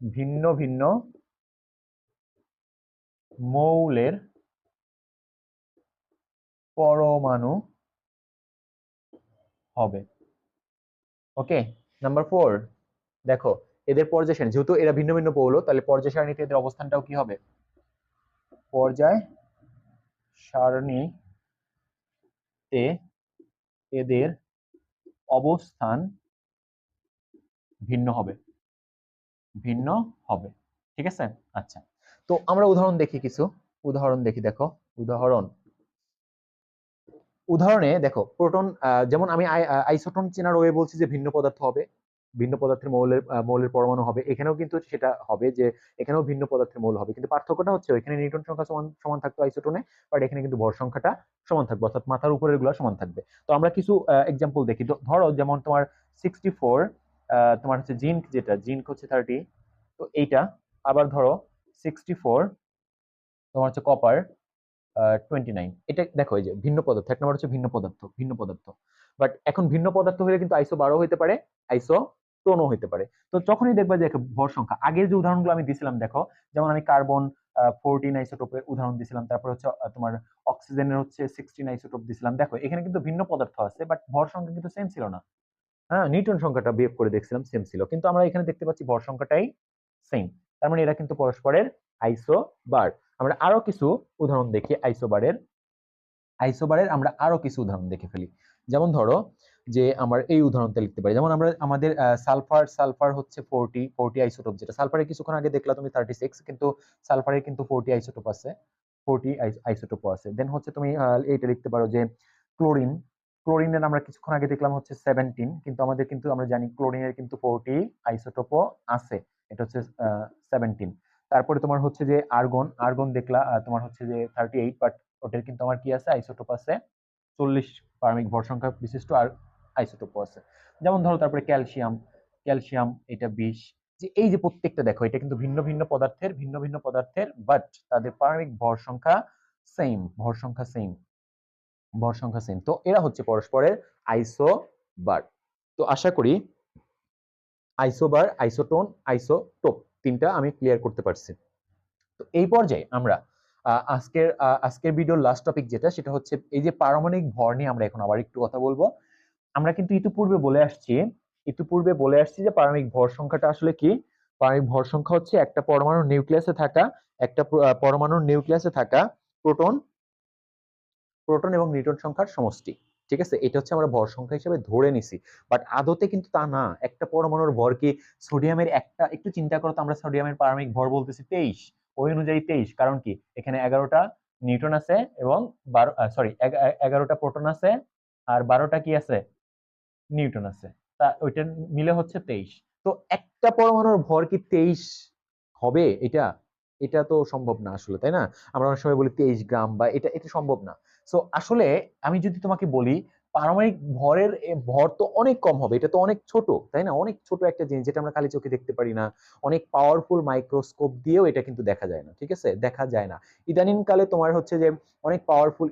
ভিন্ন ভিন্ন মৌলের পরমাণু হবে। ওকে, নাম্বার 4 দেখো, এদের পর্যায় সারণী, যেহেতু এরা ভিন্ন ভিন্ন মৌল, তাহলে পর্যায় সারণীতে এদের অবস্থানটাও কি হবে, পর্যায় সারণীতে এদের অবস্থান ভিন্ন হবে, ভিন্ন হবে। ঠিক আছে, আচ্ছা, তো আমরা উদাহরণ দেখি, কিছু উদাহরণ দেখি। দেখো উদাহরণে দেখো, প্রোটন, যেমন আমি আইসোটোন চেনার ওয়ে বলছি যে ভিন্ন পদার্থ হবে, ভিন্ন পদার্থের মৌলের পরমাণু হবে, এখানেও কিন্তু সেটা হবে যে এখানেও ভিন্ন পদার্থের মৌল হবে, কিন্তু পার্থক্যটা হচ্ছে ওইখানে নিউটন সংখ্যা সমান সমান থাকতো আইসোটোনে, বাট এখানে কিন্তু ভর সংখ্যাটা সমান থাকবে, অর্থাৎ মাথার উপরের গুলা সমান থাকবে। তো আমরা কিছু এক্সাম্পল দেখি। ধরো যেমন তোমার 64, তোমার হচ্ছে জিঙ্ক, যেটা জিঙ্ক হচ্ছে 30, তো এইটা। আবার ধরো 64 তোমার হচ্ছে কপার 29, এটা দেখো, এই যে ভিন্ন পদার্থ, এক নম্বর হচ্ছে ভিন্ন পদার্থ, বাট এখন ভিন্ন পদার্থ হলে কিন্তু আইসো 12 হইতে পারে, আইসো টোনও হইতে পারে। তো যখনই দেখবা যে ভর সংখ্যা, আগের যে উদাহরণগুলো আমি দিছিলাম দেখো, যেমন আমি কার্বন 14 আইসোটোপের উদাহরণ দিছিলাম, তারপর হচ্ছে তোমার অক্সিজেনের হচ্ছে 16 আইসোটোপ দিছিলাম, দেখো এখানে কিন্তু ভিন্ন পদার্থ আছে, বাট ভর সংখ্যা কিন্তু সেম ছিল না। হ্যাঁ, নিউটন সংখ্যাটা বিয়োগ করে দেখছিলাম, সেম ছিল, কিন্তু আমরা এখানে দেখতে পাচ্ছি ভর সংখ্যাটাই সেম, তার মানে এরা কিন্তু পরস্পরের আইসোবার। আমরা আরো কিছু উদাহরণ দেখি আইসোবারের আমরা আরো কিছু উদাহরণ দেখে ফেলি। যেমন ধরো যে আমার এই উদাহরণটা লিখতে পারি, যেমন আমরা আমাদের সালফার হচ্ছে 40 আইসোটোপ, যেটা সালফারের কিছুক্ষণ আগে দেখলা তুমি 36, কিন্তু সালফারের কিন্তু 40 আইসোটোপ আছে, 40 আইসোটোপ আছে। দেন হচ্ছে তুমি এইটা লিখতে পারো যে ক্লোরিন, ক্লোরিনের আমরা কিছুক্ষণ আগে দেখলাম হচ্ছে 17, কিন্তু আমাদের কিন্তু আমরা জানি ক্লোরিনের কিন্তু 40 আইসোটোপও আছে, এটা হচ্ছে 17। তারপরে তোমার হচ্ছে যে আর্গন দেখলা, তোমার হচ্ছে যে 38, বাট ওটার কিন্তু আমার কি আছে, আইসোটোপ আছে 40 পারমিক ভর সংখ্যা বিশিষ্ট আর আইসোটোপ আছে। যেমন ধরো তারপরে ক্যালসিয়াম এটা 20। যে এই যে প্রত্যেকটা দেখো, এটা কিন্তু ভিন্ন ভিন্ন পদার্থের, বাট তাদের পারমিক ভর সংখ্যা সেম, তো এরা হচ্ছে পরস্পরের আইসোবার। তো আশা করি আইসোবার, আইসোটোন, আইসোটোপ তিনটা আমি ক্লিয়ার করতে পারছি। তো এই পর্যায়ে আমরা আজকের ভিডিওর লাস্ট টপিক যেটা, সেটা হচ্ছে এই যে পারমাণবিক ভর নিয়ে আমরা এখন আবার একটু কথা বলবো। আমরা কিন্তু ইতিপূর্বে বলে আসছি যে পারমাণবিক ভর সংখ্যাটা আসলে কি। পারমাণবিক ভর সংখ্যা হচ্ছে একটা পরমাণুর নিউক্লিয়াসে থাকা প্রোটন এবং নিউট্রন সংখ্যার সমষ্টি। ঠিক আছে, এটা হচ্ছে আমরা ভর সংখ্যা হিসেবে ধরে নিছি, বাট আদতে কিন্তু তা না। একটা পরমাণুর ভর কি, সোডিয়ামের একটা, একটু চিন্তা করো তো, আমরা সোডিয়ামের পারমাণবিক ভর বলতেছি 23, ওই অনুযায়ী 23, কারণ কি এখানে 11টা নিউট্রন আছে এবং 11টা প্রোটন আছে আর 12টা কি আছে, নিউটন আছে, তা ওইটা মিলে হচ্ছে 23। তো একটা পরমাণুর ভর কি 23 হবে? এটা এটা তো সম্ভব না আসলে, তাই না? আমরা অনেক সময় বলি 23 গ্রাম, বা এটা এটা সম্ভব না। সো আসলে আমি যদি তোমাকে বলি, পারমাণবিক ভর তো অনেক কম হবে, এটা তো অনেক ছোট, তাই না? অনেক ছোট একটা জিনিস, যেটা আমরা খালি চোখে দেখতে পারি না, অনেক পাওয়ারফুল মাইক্রোস্কোপ দিয়েও এটা কিন্তু দেখা যায় না। ঠিক আছে, দেখা যায় না। ইদানিং কালে তোমার হচ্ছে যে অনেক পাওয়ারফুল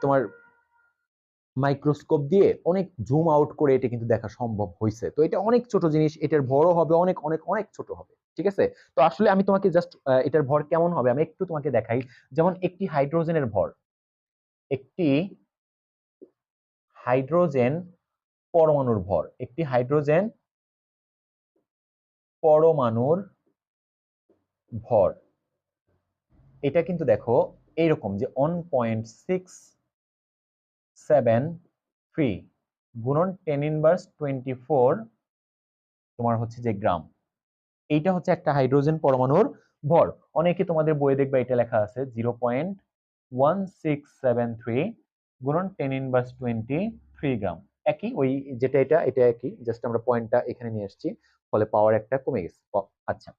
তোমার মাইক্রোস্কোপ দিয়ে অনেক জুম আউট করে এটা কিন্তু দেখা সম্ভব হয়েছে। তো এটা অনেক ছোট জিনিস, এটার ভরও হবে অনেক অনেক অনেক ছোট হবে। ঠিক আছে, তো আসলে আমি তোমাকে জাস্ট এটার ভর কেমন হবে আমি একটু তোমাকে দেখাই। যেমন একটি হাইড্রোজেনের ভর, একটি হাইড্রোজেন একটি হাইড্রোজেন পরমাণুর ভর, এটা কিন্তু দেখো এইরকম যে 1.673 গুণন 10⁻²৪ তোমার হচ্ছে যে গ্রাম। এইটা হচ্ছে একটা হাইড্রোজেন পরমাণুর ভর। অনেকে তোমাদের বইয়ে দেখবে এটা লেখা আছে 0.0 1673 গুণন 10 ইনভার্স 23 গ্রাম। একই, ওই যেটা এটা একই, জাস্ট আমরা পয়েন্টটা এখানে নিয়ে আসছি, ফলে পাওয়ার একটা কমে গেছে। আচ্ছা,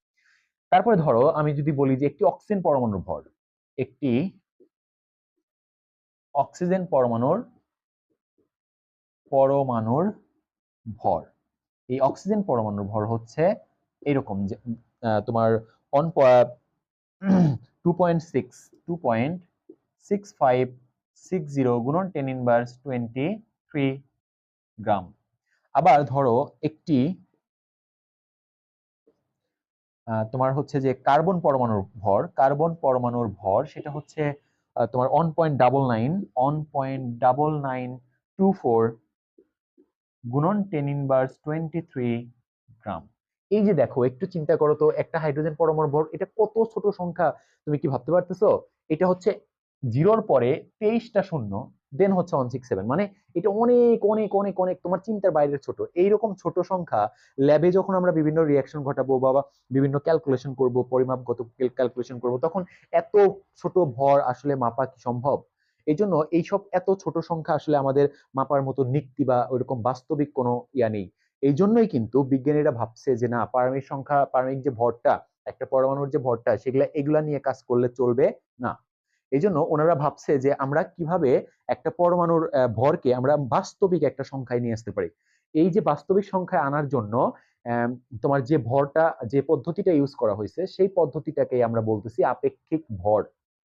তারপরে ধরো আমি যদি বলি যে একটি অক্সিজেন পরমাণুর ভর, একটি অক্সিজেন পরমাণুর ভর, এই অক্সিজেন পরমাণুর ভর হচ্ছে এরকম যে তোমার 2.6560 গুণন 10 ইনভার্স 23 গ্রাম। আবার ধরো একটি তোমার হচ্ছে যে কার্বন পরমাণুর ভর সেটা হচ্ছে তোমার 1.9924 গুণন 10 ইনভার্স 23 গ্রাম। এই যে দেখো, একটু চিন্তা করো তো, একটা হাইড্রোজেন পরমাণুর ভর এটা কত ছোট সংখ্যা, তুমি কি ভাবতে পারতেছো? এটা হচ্ছে 0-র পরে 23টা শূন্য, দেন হচ্ছে 167, মানে এটা অনেক অনেক অনেক অনেক তোমার চিন্তার বাইরের ছোট। এইরকম ছোট সংখ্যা ল্যাবে যখন আমরা বিভিন্ন রিয়াকশন ঘটাবো বা বিভিন্ন ক্যালকুলেশন করব, পরিমাপগত ক্যালকুলেশন করব, তখন এত ছোট ভর আসলে মাপা কি সম্ভব? এই জন্য এইসব এত ছোট সংখ্যা আসলে আমাদের মাপার মতো নিক্তি বা ওইরকম বাস্তবিক কোনো ইয়া নেই। এই জন্যই কিন্তু বিজ্ঞানীরা ভাবছে যে না, পারমাণবিক যে ভরটা, একটা পরমাণুর যে ভরটা, এগুলা নিয়ে কাজ করলে চলবে না। এই জন্য ওনারা ভাবছে যে আমরা কিভাবে একটা পরমাণুর ভরকে আমরা বাস্তবিক একটা সংখ্যায় নিয়ে আসতে পারি। এই যে বাস্তবিক সংখ্যায় আনার জন্য তোমার যে ভরটা, যে পদ্ধতিটা ইউজ করা হয়েছে, সেই পদ্ধতিটাকে আমরা বলতেছি আপেক্ষিক ভর।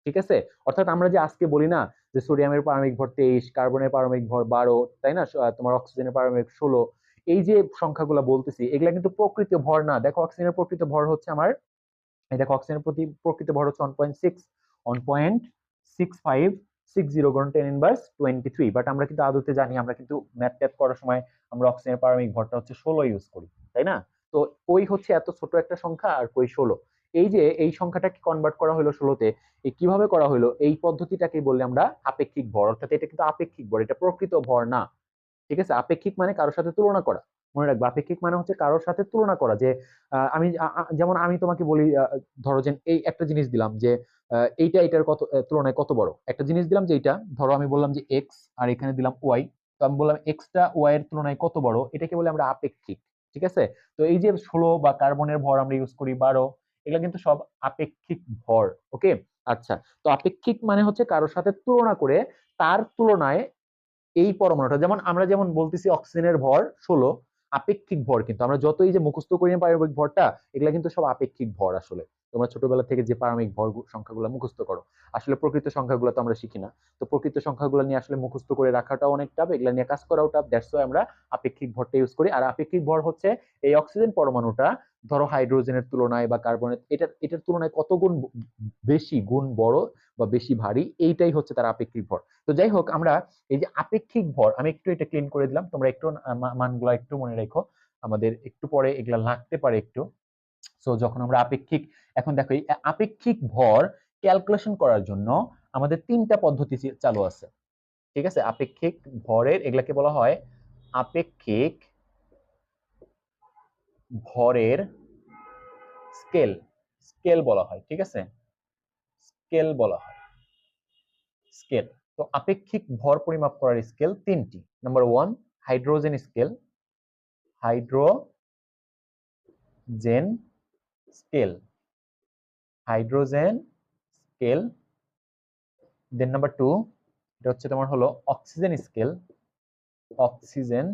ঠিক আছে? অর্থাৎ আমরা যে আজকে বলি না যে সোডিয়ামের পারমাণবিক ভর 23, কার্বনের পারমাণবিক ভর 12, তাই না, তোমার অক্সিজেনের পারমাণবিক 16, এই যে সংখ্যাগুলো বলতেছি, এগুলা কিন্তু প্রকৃত ভর না। দেখো অক্সিজেনের প্রকৃত ভর হচ্ছে আমার, এই দেখো অক্সিজেনের প্রকৃত ভর হচ্ছে 1.6560 গুণন 10 ইনভার্স 23। বাট আমরা কিন্তু আদতে জানি, আমরা কিন্তু ম্যাথ ট্যাথ করার সময় আমরা অক্সিজেনের পারমাণবিক ভরটা হচ্ছে 16 ইউজ করি, তাই না? তো ওই হচ্ছে এত ছোট একটা সংখ্যা, আর কই 16। এই যে এই সংখ্যাটাকে কনভার্ট করা হলো 16-তে, কিভাবে করা হলো? এই পদ্ধতিটাকে বললে আমরা আপেক্ষিক ভর। অর্থাৎ এটা কিন্তু আপেক্ষিক ভর, এটা প্রকৃত ভর না। ঠিক আছে? আপেক্ষিক মানে কারোর সাথে তুলনা করা। মনে রাখবে, আপেক্ষিক মানে হচ্ছে কারোর সাথে তুলনা করা। যে আমি যেমন আমি তোমাকে বলি, ধরো যে এই একটা জিনিস দিলাম যে এইটা এটার কত তুলনায় কত বড়। একটা জিনিস দিলাম যে এইটা, ধরো আমি বললাম যে এক্স, আর এখানে দিলাম ওয়াই। তো আমি বললাম এক্সটা ওয়াই এর তুলনায় কত বড়, এটাকে বলে আমরা আপেক্ষিক। ঠিক আছে? তো এই যে 16 বা কার্বনের ভর আমরা ইউজ করি 12, এগুলো কিন্তু সব আপেক্ষিক ভর। ওকে? আচ্ছা, তো আপেক্ষিক মানে হচ্ছে কারোর সাথে তুলনা করে তার তুলনায় এই পরমাণুটা, যেমন আমরা যেমন বলতেছি অক্সিজেনের ভর 16, আপেক্ষিক ভর কিন্তু আমরা যতই যে মুখস্থ করি না পারমাণবিক ভরটা, এগুলা কিন্তু সব আপেক্ষিক ভর। আসলে তোমরা ছোটবেলা থেকে যে পারমাণবিক ভর সংখ্যাগুলো মুখস্থ করো, আসলে প্রকৃত সংখ্যাগুলো তো আমরা শিখি না। তো প্রকৃত সংখ্যাগুলো নিয়ে আসলে মুখস্থ করে রাখাটাও অনেক টাফ, এগুলা নিয়ে কাজ করাও টাফ। দ্যাটস ওয়াই আমরা আপেক্ষিক ভরটা ইউজ করি। আর আপেক্ষিক ভর হচ্ছে এই অক্সিজেন পরমাণুটা ধরো হাইড্রোজেনের তুলনায় বা কার্বনের, এটার তুলনায় কত গুণ বেশি, গুণ বড় বা বেশি ভারী, এইটাই হচ্ছে তার আপেক্ষিক ভর। তো যাই হোক, আমরা এই যে আপেক্ষিক ভর, আমি একটু এটা ক্লিন করে দিলাম, তোমরা একটু মানগুলো একটু মনে রাখো, আমাদের একটু পরে এগুলা লাগতে পারে একটু। সো যখন আমরা আপেক্ষিক, এখন দেখো এই আপেক্ষিক ভর ক্যালকুলেশন করার জন্য আমাদের 3টা পদ্ধতি চালু আছে। ঠিক আছে? আপেক্ষিক ভরের, এগুলাকে বলা হয় আপেক্ষিক ভরের স্কেল। স্কেল বলা হয়। ঠিক আছে? স্কেল বলা হয়, স্কেল। তো আপেক্ষিক ভর পরিমাপ করার স্কেল 3টি। Number 1 hydrogen scale, hydrogen scale, hydrogen scale. Then number 2, এটা হচ্ছে তোমার হলো অক্সিজেন স্কেল, অক্সিজেন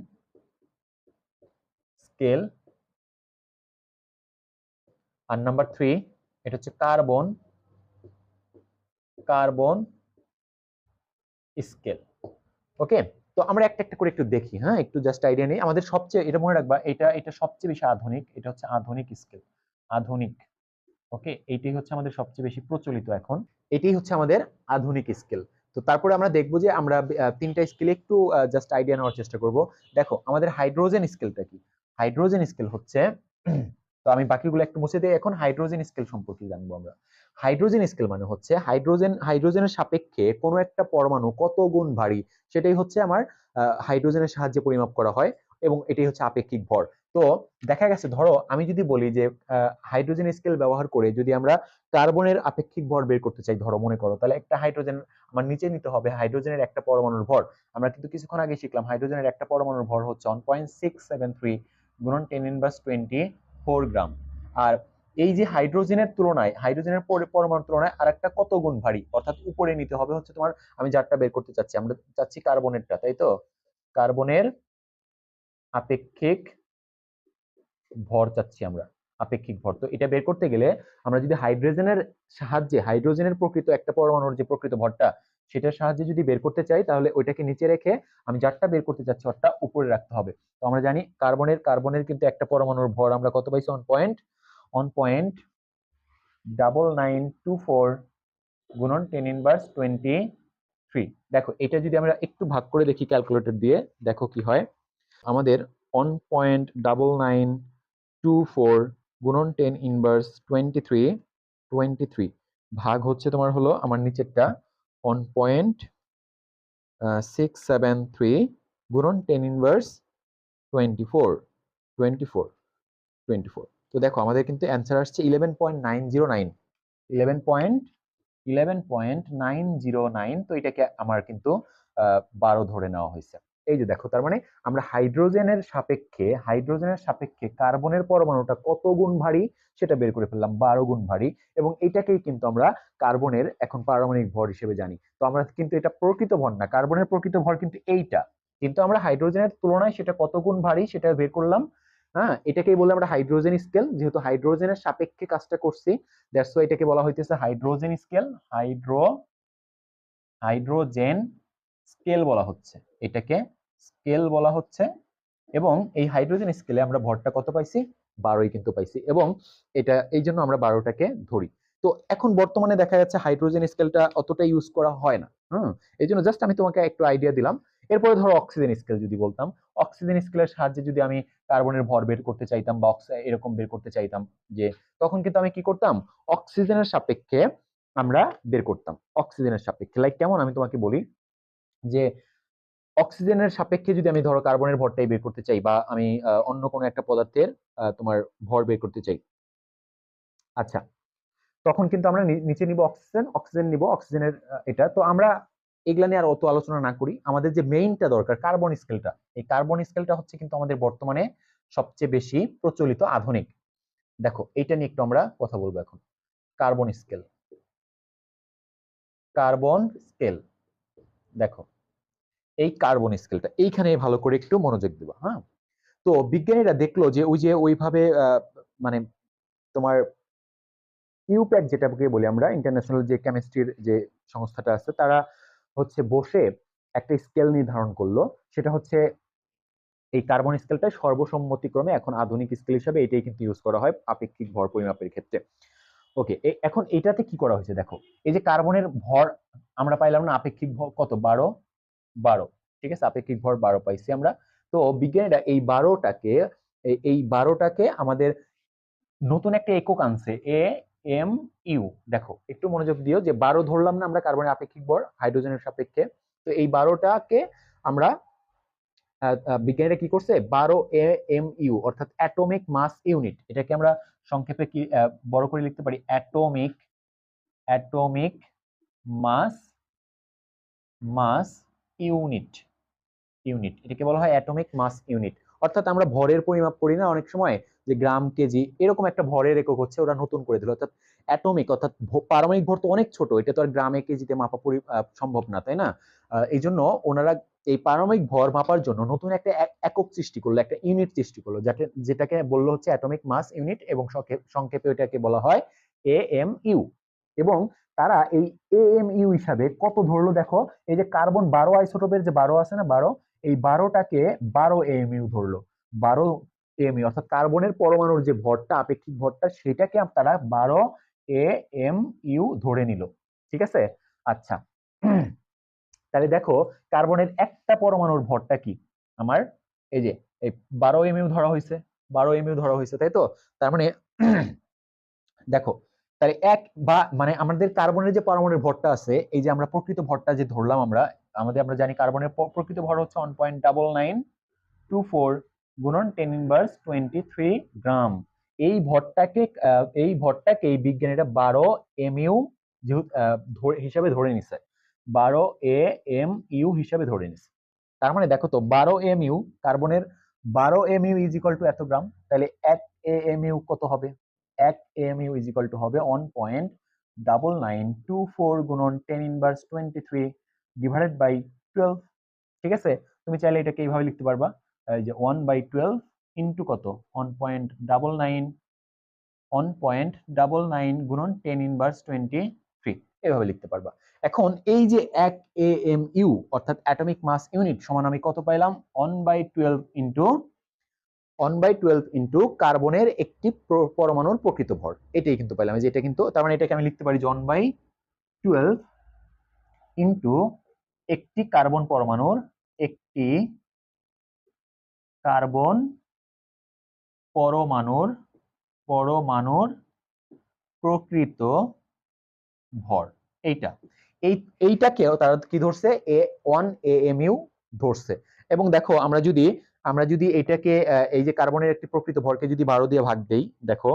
স্কেল। আর নাম্বার 3, এটা হচ্ছে কার্বন, কার্বন স্কেল। ওকে? তো আমরা একটা একটা করে একটু দেখি, হ্যাঁ, একটু জাস্ট আইডিয়া নেই। আমাদের সবচেয়ে, এটা মনে রাখবা, এটা সবচেয়ে বেশি আধুনিক, এটা হচ্ছে আধুনিক স্কেল, আধুনিক। ওকে? এইটাই হচ্ছে আমাদের সবচেয়ে বেশি প্রচলিত এখন, এটাই হচ্ছে আমাদের আধুনিক স্কেল। তো তারপরে আমরা দেখবো যে আমরা 3টা স্কেলে একটু জাস্ট আইডিয়া নেওয়ার চেষ্টা করব। দেখো আমাদের হাইড্রোজেন স্কেলটা কি? হাইড্রোজেন স্কেল হচ্ছে, তো আমি বাকিগুলো একটু মুছে দিই, এখন হাইড্রোজেন স্কেল সম্পর্কে জানবো আমরা। হাইড্রোজেন স্কেল মানে হচ্ছে হাইড্রোজেনের সাপেক্ষে কোনো একটা পরমাণু কত গুণ ভারী, সেটাই হচ্ছে আমার হাইড্রোজেনের সাহায্যে পরিমাপ করা হয়, এবং এটাই হচ্ছে আপেক্ষিক ভর। তো দেখা গেছে ধরো আমি যদি বলি যে হাইড্রোজেন স্কেল ব্যবহার করে যদি আমরা কার্বনের আপেক্ষিক ভর বের করতে চাই, ধরো মনে করো, তাহলে একটা হাইড্রোজেন আমার নিচে নিতে হবে হাইড্রোজেনের একটা পরমাণুর ভর। আমরা কিন্তু কিছুক্ষণ আগে শিখলাম হাইড্রোজেনের একটা পরমাণুর ভর হচ্ছে 1.673 গুণন 10⁻24 গ্রাম। আর এই যে হাইড্রোজেনের পরমাণুর তুলনায় আর একটা কত গুণ ভারী, অর্থাৎ উপরে নিতে হবে হচ্ছে তোমার, আমি যারটা বের করতে চাচ্ছি, আমরা চাচ্ছি কার্বনেরটা, তাই তো, কার্বনের আপেক্ষিক ভর চাচ্ছি আমরা, আপেক্ষিক ভর। তো এটা বের করতে গেলে আমরা যদি হাইড্রোজেনের সাহায্যে, হাইড্রোজেনের প্রকৃত একটা পরমাণুর যে প্রকৃত ভরটা, সেটার সাহায্যে যদি বের করতে চাই, তাহলে ওইটাকে নিচে রেখে আমি যারটা বের করতে চাচ্ছি ওটা উপরে রাখতে হবে। তো আমরা জানি কার্বনের কিন্তু একটা পরমাণুর ভর আমরা কত পাইছি, 1.9924 গুণন 10⁻23। দেখো এটা যদি আমরা একটু ভাগ করে দেখি ক্যালকুলেটর দিয়ে, দেখো কি হয়। আমাদের 1.9924 গুণন 10⁻23 ভাগ হচ্ছে তোমার হলো আমার নিচেরটা 1.673 গুণন 10⁻24। তো দেখো আমাদের কিন্তু অ্যান্সার আসছে 11.909। 11.909। তো এটাকে আমার কিন্তু 12 ধরে নেওয়া হয়েছে। এই যে দেখো, তার মানে আমরা হাইড্রোজেনের সাপেক্ষে কার্বনের পরমাণুটা কত গুণ ভারী সেটা বের করে ফেললাম, 12 গুণ ভারী। এবং এটাকেই কিন্তু আমরা কার্বনের এখন পারমাণবিক ভর হিসেবে জানি। তো আমরা কিন্তু এটা প্রকৃত ভর না, কার্বনের প্রকৃত ভর কিন্তু এইটা, কিন্তু আমরা হাইড্রোজেনের তুলনায় সেটা কত গুণ ভারী সেটা বের করলাম। হ্যাঁ, এটাকেই বলে আমরা হাইড্রোজেন স্কেল, যেহেতু হাইড্রোজেনের সাপেক্ষে কাজটা করছি, দ্যাটস ওয়াই এটাকে বলা হইতেছে হাইড্রোজেন স্কেল। হাইড্রোজেন স্কেল বলা হচ্ছে, এটাকে স্কেল বলা হচ্ছে। এবং এই হাইড্রোজেন স্কেলে আমরা ভরটা কত পাইছি, 12ই কিন্তু পাইছি, এবং এটা এই জন্য আমরা 12টাকে ধরি। তো এখন বর্তমানে দেখা যাচ্ছে হাইড্রোজেন স্কেলটা অতটা ইউজ করা হয় না। এই জন্য জাস্ট আমি তোমাকে একটু আইডিয়া দিলাম। এরপরে ধরো অক্সিজেন স্কেল যদি বলতাম, অক্সিজেন স্কেলের সাহায্যে যদি আমি কার্বনের ভর বের করতে চাইতাম বা এরকম বের করতে চাইতাম, যে তখন কিন্তু আমি কি করতাম, অক্সিজেনের সাপেক্ষে আমরা বের করতাম, অক্সিজেনের সাপেক্ষে। লাইক কেমন, আমি তোমাকে বলি যে অক্সিজেনের সাপেক্ষে যদি আমি ধরো কার্বনের ভরটাই বের করতে চাই, বা আমি অন্য কোনো একটা পদার্থের তোমার ভর বের করতে চাই, আচ্ছা, তখন কিন্তু আমরা নিচে নিব অক্সিজেন নিব, অক্সিজেনের এটা। তো আমরা এগুলা নিয়ে আর অত আলোচনা না করি, আমাদের যে মেইনটা দরকার কার্বন স্কেলটা, এই কার্বন স্কেলটা হচ্ছে কিন্তু আমাদের বর্তমানে সবচেয়ে বেশি প্রচলিত আধুনিক। দেখো এইটা নিয়ে একটু আমরা কথা বলবো এখন। কার্বন স্কেল, দেখো এই কার্বন স্কেলটা এইখানে ভালো করে একটু মনোযোগ দিবা। হ্যাঁ, তো বিজ্ঞানীরা দেখলো যে ওইভাবে মানে তোমার ইউপ্যাক যেটাকে বলি আমরা, ইন্টারন্যাশনাল যে কেমিস্ট্রির যে সংস্থাটা আছে, তারা হচ্ছে বসে একটা স্কেল নির্ধারণ করলো। সেটা হচ্ছে এই কার্বন স্কেলটা সর্বসম্মতিক্রমে এখন আধুনিক স্কেল হিসাবে এটাই কিন্তু ইউজ করা হয় আপেক্ষিক ভর পরিমাপের ক্ষেত্রে। ওকে, এখন এটাতে কি করা হয়েছে দেখো, এই যে কার্বনের ভর আমরা পাইলাম না, আপেক্ষিক ভর কত, 12, ঠিক আছে, আপেক্ষিক ভর 12 পাইছি আমরা। তো বিজ্ঞানীরা এই 12টাকে আমাদের নতুন একটা একক আনছে, AMU। দেখো একটু মনোযোগ দিও, যে 12 ধরলাম না আমরা কার্বনের আপেক্ষিক ভর হাইড্রোজেনের সাপেক্ষে। তো এই 12টাকে আমরা বিজ্ঞানীরা কি করছে, 12 AMU অর্থাৎ অ্যাটমিক মাস ইউনিট, এটাকে আমরা সংক্ষেপে কি বড় করে লিখতে পারি, অ্যাটমিক মাস ইউনিট। এটাকে বলা হয় অ্যাটমিক মাস ইউনিট। অর্থাৎ আমরা ভরের পরিমাপ করি না অনেক সময়, যে গ্রাম, কেজি, এরকম একটা ভরের একক হচ্ছে ওরা নতুন করে দিল। অর্থাৎ অ্যাটমিক, অর্থাৎ পারমাণবিক ভর তো অনেক ছোট, এটা তো আর গ্রামে কেজিতে মাপা সম্ভব না, তাই না? এই জন্য ওনারা এই পারমাণবিক ভর মাপার জন্য নতুন একটা একক সৃষ্টি করলো, একটা ইউনিট সৃষ্টি করলো, যেটাকে বললো হচ্ছে অ্যাটমিক মাস ইউনিট, এবং সংক্ষেপে ওটাকে বলা হয় AMU। এবং তারা এই AMU হিসাবে কত ধরলো দেখো, এই যে কার্বন 12 আইসোটোপের যে 12 আছে না, 12, এই 12টাকে 12 AMU ধরলো। 12 AMU অর্থাৎ কার্বনের পরমাণুর যে ভরটা, আপেক্ষিক ভরটা, সেটাকে তারা 12 AMU ধরে নিল। ঠিক আছে, আচ্ছা। তাহলে দেখো কার্বনের একটা পরমাণুর ভরটা কি আমার, এই যে এই 12 AMU ধরা হয়েছে, 12 AMU ধরা হয়েছে, তাই তো? তার মানে দেখো, তাহলে মানে আমাদের কার্বনের যে পরমাণুর ভরটা আছে, এই যে আমরা প্রকৃত ভরটা যে ধরলাম আমরা জানি কার্বনের প্রকৃত ভর হচ্ছে 1.9924 গুণন 10 ইনভার্স 23 গ্রাম। এই ভরটাকে এই বিজ্ঞানীরা 12 এমইউ হিসাবে ধরে নিছে, 12 এমইউ হিসাবে ধরে নিছে। তার মানে দেখো তো 12 এমইউ, কার্বনের 12 এমইউ ইজ ইকুয়াল টু এত গ্রাম, তাহলে 1 এমইউ কত হবে? 1 এমইউ ইজ ইকুয়াল টু হবে 1.9924 গুণন 10 ইনভার্স 23 ডিভাইডেড বাই 12। ঠিক আছে, তুমি চাইলে এটাকে এইভাবে লিখতে পারবা, এই যে 1/12 ইন্টু কত 1.99 গুণন 10 ইনভার্স 23, এভাবে লিখতে পারবা। এখন এই যে 1 এএমইউ অর্থাৎ অ্যাটমিক মাস ইউনিট সমান আমি কত পাইলাম? 1/12 ইন্টু কার্বনের একটি পরমাণুর প্রকৃত ভর, এটাই কিন্তু পাইলাম। যে এটা কিন্তু, তার মানে এটাকে আমি লিখতে পারি যে 1/12 ইন্টু একটি কার্বন পরমাণুর পরমাণুর প্রকৃত ভর। এইটাকেও তারা কি ধরছে? 1 এএমইউ ধরছে। এবং দেখো আমরা যদি এটাকে এই যে কার্বনের একটি প্রকৃত ভরকে যদি 12 দিয়ে ভাগ দেই, দেখো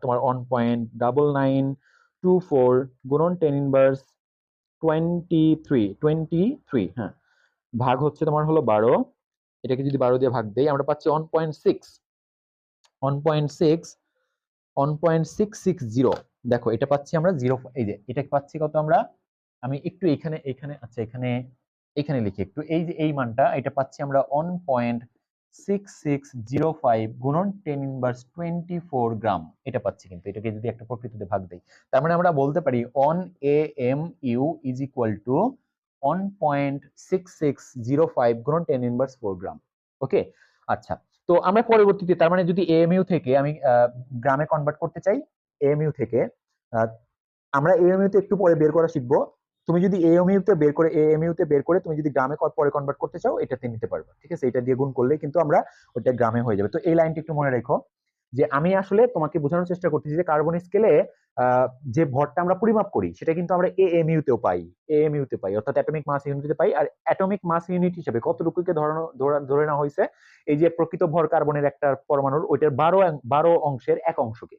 তোমার 1.9924 গুণন 10 ইনভার্স 23, হ্যাঁ, ভাগ হচ্ছে তোমার হলো 12, এটাকে যদি 12 দিয়ে ভাগ দেই আমরা পাচ্ছি 1.660। দেখো এটা পাচ্ছি আমরা 0, এই যে এটাকে পাচ্ছি কত আমরা, আমি একটু আচ্ছা এখানে লিখি একটু, এই যে এই মানটা এটা পাচ্ছি আমরা 1.6605 গুণন 10 ইনভার্স 24 গ্রাম, এটা পাচ্ছি। কিন্তু এটাকে যদি একটা প্রকৃতিতে ভাগ দেই, তার মানে আমরা বলতে পারি 1 এএমইউ ইজ ইকুয়াল টু 1.6605 গুণন 10 ইনভার্স 4 গ্রাম। ওকে, আচ্ছা, তো আমরা পরবর্তীতে, তার মানে যদি এএমইউ থেকে আমি গ্রামে কনভার্ট করতে চাই, এএমইউ থেকে আমরা এএমইউ তে একটু পরে বের করা শিখবো। তুমি যদি এএমইউ তে বের করে তুমি যদি গ্রামে পরে কনভার্ট করতে চাও, এটাতে নিতে পারবে। ঠিক আছে, এটা দিয়ে গুণ করলে কিন্তু আমরা ওটা গ্রামে হয়ে যাবে। তো এই লাইনটা একটু মনে রেখো, যে আমি আসলে তোমাকে বোঝানোর চেষ্টা করতেছি যে কার্বন স্কেলে যে ভরটা আমরা পরিমাপ করি সেটা কিন্তু আমরা এএমইউ তেও পাই, অর্থাৎ অ্যাটমিক মাস ইউনিটে পাই। আর অ্যাটমিক মাস ইউনিট হিসেবে কতটুকুকে ধরে নেওয়া হয়েছে? এই যে প্রকৃত ভর কার্বনের একটা পরমাণুর, ওইটার 12 অংশের এক অংশকে,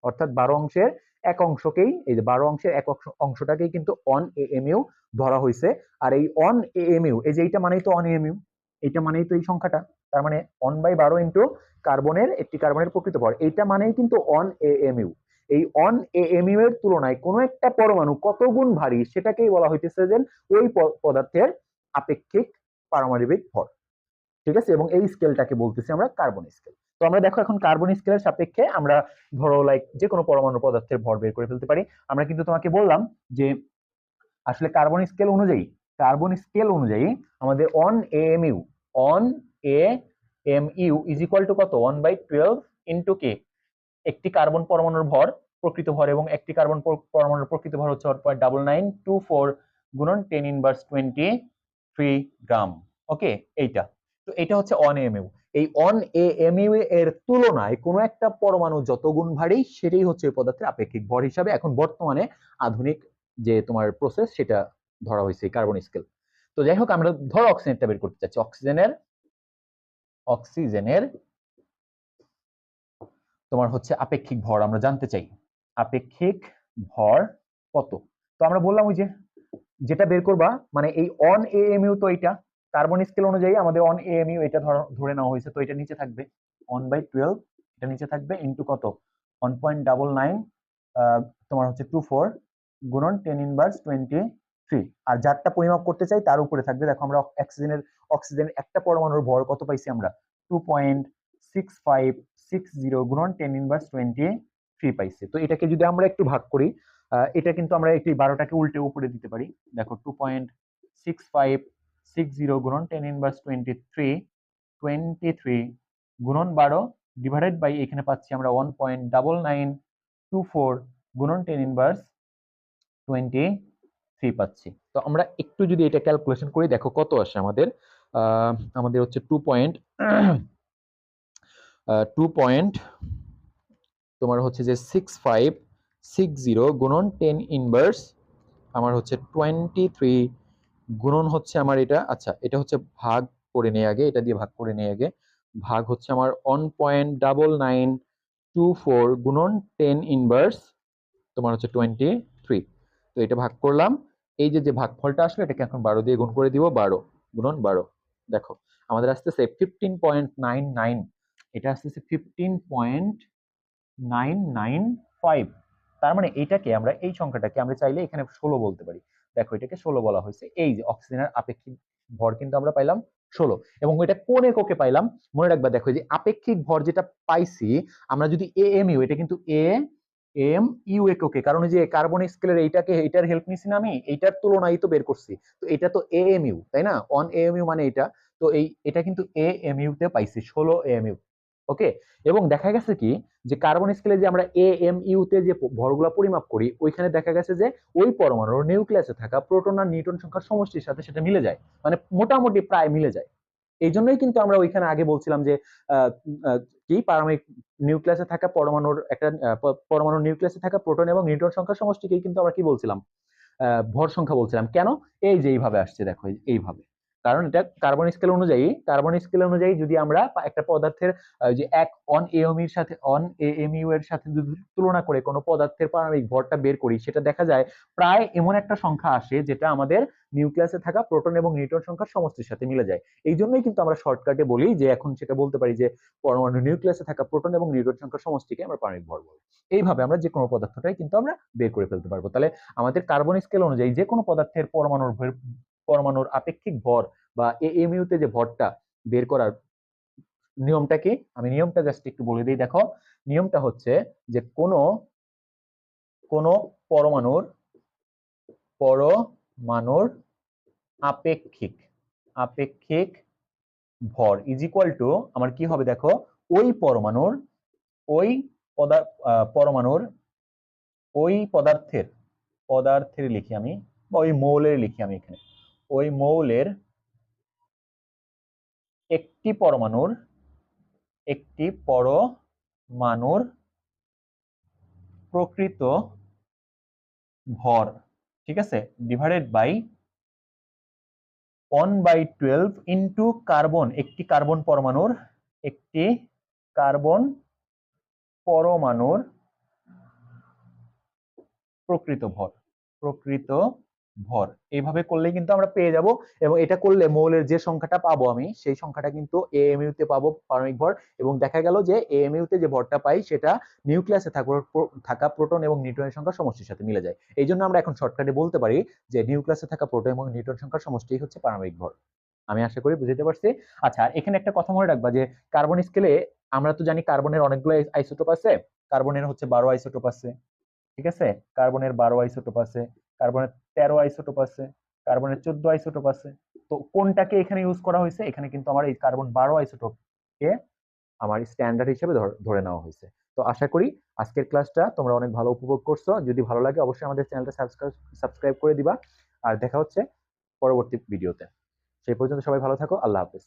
অর্থাৎ 12 অংশের এক অংশকেই, এই যে 12 অংশের এক অংশটাকেই কিন্তু 1 এএমইউ ধরা হয়েছে। আর এই 1 এএমইউ, এই যে এইটা মানেই তো 1 এএমইউ, এইটা মানেই তো এই সংখ্যাটা, তার মানে 1/12 ইন্টু একটি কার্বনের প্রকৃত ভর, এইটা মানেই কিন্তু 1 এএমইউ। এই 1 এএমইউ এর তুলনায় কোন একটা পরমাণু কত গুণ ভারী সেটাকেই বলা হইতেছে যে ওই পদার্থের আপেক্ষিক পারমাণবিক ভর। ঠিক আছে, এবং এই স্কেলটাকে বলতেছি আমরা কার্বন স্কেল। তো আমরা দেখো এখন কার্বন স্কেলের সাপেক্ষে আমরা ধরো লাইক যে কোনো পরমাণু পদার্থের ভর বের করে ফেলতে পারি। আমরা কিন্তু তোমাকে বললাম যে আসলে কার্বন স্কেল অনুযায়ী আমাদের 1 এএমইউ ইজ ইকুয়াল টু কত? 1/12 ইন্টু কে, একটি কার্বন পরমাণুর ভর প্রকৃত ভর, এবং একটি কার্বন পরমাণুর প্রকৃত ভর হচ্ছে 1.9924 গুণন 10 ইনভার্স 23 গ্রাম। ওকে, এইটা তো এটা হচ্ছে 1 এএমইউ। এই 1 এএমইউ এর তুলনায় কোনো একটা পরমাণু যত গুণ ভারী সেটাই হচ্ছে ওই পদার্থের আপেক্ষিক ভর হিসাবে এখন বর্তমানে আধুনিক যে তোমার প্রসেস সেটা ধরা হয়েছে কার্বন স্কেল। তো যাই হোক, আমরা ধরো অক্সিজেনটা বের করতে চাচ্ছি। অক্সিজেনের তোমার হচ্ছে আপেক্ষিক ভর আমরা জানতে চাই, আপেক্ষিক ভর কত? তো আমরা বললাম ওই যে যেটা বের করবা, মানে এই 1 এএমইউ, তো এটা কার্বন স্কেল অনুযায়ী আমাদের 1 এএমইউ এটা ধরে নেওয়া হয়েছে, তো এটা নিচে থাকবে 1/12, এটা নিচে থাকবে ইনটু কত 1.99 তোমার হচ্ছে 24 গুণন 10 ইনভার্স 23। আর যারটা পরিমাপ করতে চাই তার উপরে থাকবে, দেখো আমরা অক্সিজেনের একটা পরমাণুর ভর কত পাইছি আমরা? 2.6560 গুণন 10 ইনভার্স 23 পাইছি। তো এটাকে যদি আমরা একটু ভাগ করি, এটা কিন্তু আমরা একটি 12টাকে উল্টে উপরে দিতে পারি। দেখো 2.6560 গুণন 10 ইনভার্স 23 গুণন 12 ডিভাইডেড বাই, এখানে পাচ্ছি আমরা 1.9924 গুণন 10 ইনভার্স 23 পাচ্ছি। তো আমরা একটু যদি এটা ক্যালকুলেশন করি, দেখো কত আসে আমাদের। আমাদের হচ্ছে 2 পয়েন্ট তোমার হচ্ছে যে 6560 গুণন 10 ইনভার্স আমার হচ্ছে 23 গুণন হচ্ছে আমার এটা, আচ্ছা এটা হচ্ছে ভাগ করে নেই আগে, এটা দিয়ে ভাগ করে নেই আগে, ভাগ হচ্ছে আমার 1.9924 গুণন 10 ইনভার্স তোমার হচ্ছে 23। তো এটা ভাগ করলাম, এই যে ভাগফলটা আসলে এটাকে এখন 12 দিয়ে গুণ করে দিব, 12 গুণন 12। দেখো আমাদের আসতেছে 15.99, এটা আসতেছে 15.995। তার মানে এটাকে আমরা, এই সংখ্যাটাকে আমরা চাইলে এখানে 16 বলতে পারি। দেখো এটাকে 16 বলা হয়েছে, এই যে অক্সিজেনের আপেক্ষিক ভর কিন্তু আমরা পাইলাম 16, এবং এটা কোন এককে পাইলাম মনে রাখবা। দেখো এই যে আপেক্ষিক ভর যেটা পাইছি আমরা যদি এএমইউ, এটা কিন্তু এম ইউ এককে, কারণ এই যে কার্বন স্কেলের এইটাকে, এটার হেল্প নিছি না আমি, এইটার তুলনায় তো বের করছি, তো এটা তো এএমইউ তাই না, অন এএমইউ মানে এটা, তো এটা কিন্তু এএমইউ তে পাইছি 16 এএমইউ। ওকে, এবং দেখা গেছে কি যে কার্বন স্কেলে যে আমরা এএমইউ তে যে ভরগুলো পরিমাপ করি, ওইখানে দেখা গেছে যে ওই পরমাণুর নিউক্লিয়াসে থাকা প্রোটন আর নিউট্রন সংখ্যার সমষ্টির সাথে সেটা মিলে যায়, মানে মোটামুটি প্রায় মিলে যায়। এই জন্যই কিন্তু আমরা ওইখানে আগে বলছিলাম যে কি পারমাণবিক নিউক্লিয়াসে থাকা পরমাণুর একটা পরমাণুর নিউক্লিয়াসে থাকা প্রোটন এবং নিউট্রন সংখ্যার সমষ্টিকেই কিন্তু আমরা কি বলছিলাম, ভর সংখ্যা বলছিলাম। কেন? এই যে এইভাবে আসছে, দেখো এইভাবে, কারণ এটা কার্বন স্কেল অনুযায়ী যদি আমরা একটা পদার্থের যে অন এএমইউ এর সাথে যদি তুলনা করে কোনো পদার্থের পারমাণবিক ভরটা বের করি, সেটা দেখা যায় প্রায় এমন একটা সংখ্যা আসে যেটা আমাদের নিউক্লিয়াসে থাকা প্রোটন এবং নিউট্রন সংখ্যার সমষ্টির সাথে মিলে যায়। এই জন্যই কিন্তু আমরা শর্টকাটে বলি যে এখন সেটা বলতে পারি যে পরমাণু নিউক্লিয়াসে থাকা প্রোটন এবং নিউট্রন সংখ্যার সমষ্টিকে আমরা পারমাণবিক ভর বলি। এইভাবে আমরা যে কোনো পদার্থটাই কিন্তু আমরা বের করে ফেলতে পারবো। তাহলে আমাদের কার্বন স্কেল অনুযায়ী যে কোনো পদার্থের পরমাণুর আপেক্ষিক ভর বা এএমইউ তে যে ভরটা বের করার নিয়মটা কি, আমি নিয়মটা জাস্ট একটু বলে দিই। দেখো নিয়মটা হচ্ছে যে কোন পরমাণুর আপেক্ষিক ভর ইজ ইকুয়াল টু আমার কি হবে, দেখো ওই পরমাণুর ওই পদার্থের লিখি আমি, বা ওই মৌলের লিখি আমি এখানে, ওই মৌলের একটি পরমাণুর প্রকৃত ভর, ঠিক আছে, ডিভাইডেড বাই 1/12 ইন্টু কার্বন, একটি কার্বন পরমাণুর প্রকৃত ভর। এইভাবে করলে কিন্তু আমরা পেয়ে যাব, এবং এটা করলে মৌলের যে সংখ্যাটা পাবো আমি, সেই সংখ্যাটা কিন্তু এএমইউ তে পাবো পারমাণবিক ভর, এবং দেখা গেল যে এএমইউ তে যে ভরটা পাই সেটা নিউক্লিয়াসে থাকা প্রোটন এবং নিউট্রনের সংখ্যার সমষ্টির সাথে মিলে যায়। এই জন্য আমরা এখন শর্টকাটে বলতে পারি যে নিউক্লিয়াসে থাকা প্রোটন এবং নিউট্রন সংখ্যার সমষ্টি হচ্ছে পারমাণবিক ভর। আমি আশা করি বুঝতে পারছি। আচ্ছা, এখানে একটা কথা মনে রাখবা যে কার্বন স্কেলে আমরা তো জানি কার্বনের অনেকগুলো আইসোটোপ আছে, কার্বনের হচ্ছে 12 আইসোটোপ আছে, ঠিক আছে, কার্বনের 12 আইসোটোপ আছে, কার্বনের 13 আইসোটোপ আছে, কার্বনের 14 আইসোটোপ আছে। তো কোনটাকে এখানে ইউজ করা হয়েছে, এখানে কিন্তু আমার এই কার্বন 12 আইসোটোপকে আমার স্ট্যান্ডার্ড হিসেবে ধরে নেওয়া হয়েছে। তো আশা করি আজকের ক্লাসটা তোমরা অনেক ভালো উপভোগ করছো। যদি ভালো লাগে অবশ্যই আমাদের চ্যানেলটা সাবস্ক্রাইব করে দিবা, আর দেখা হচ্ছে পরবর্তী ভিডিওতে। সেই পর্যন্ত সবাই ভালো থাকো, আল্লাহ হাফেজ।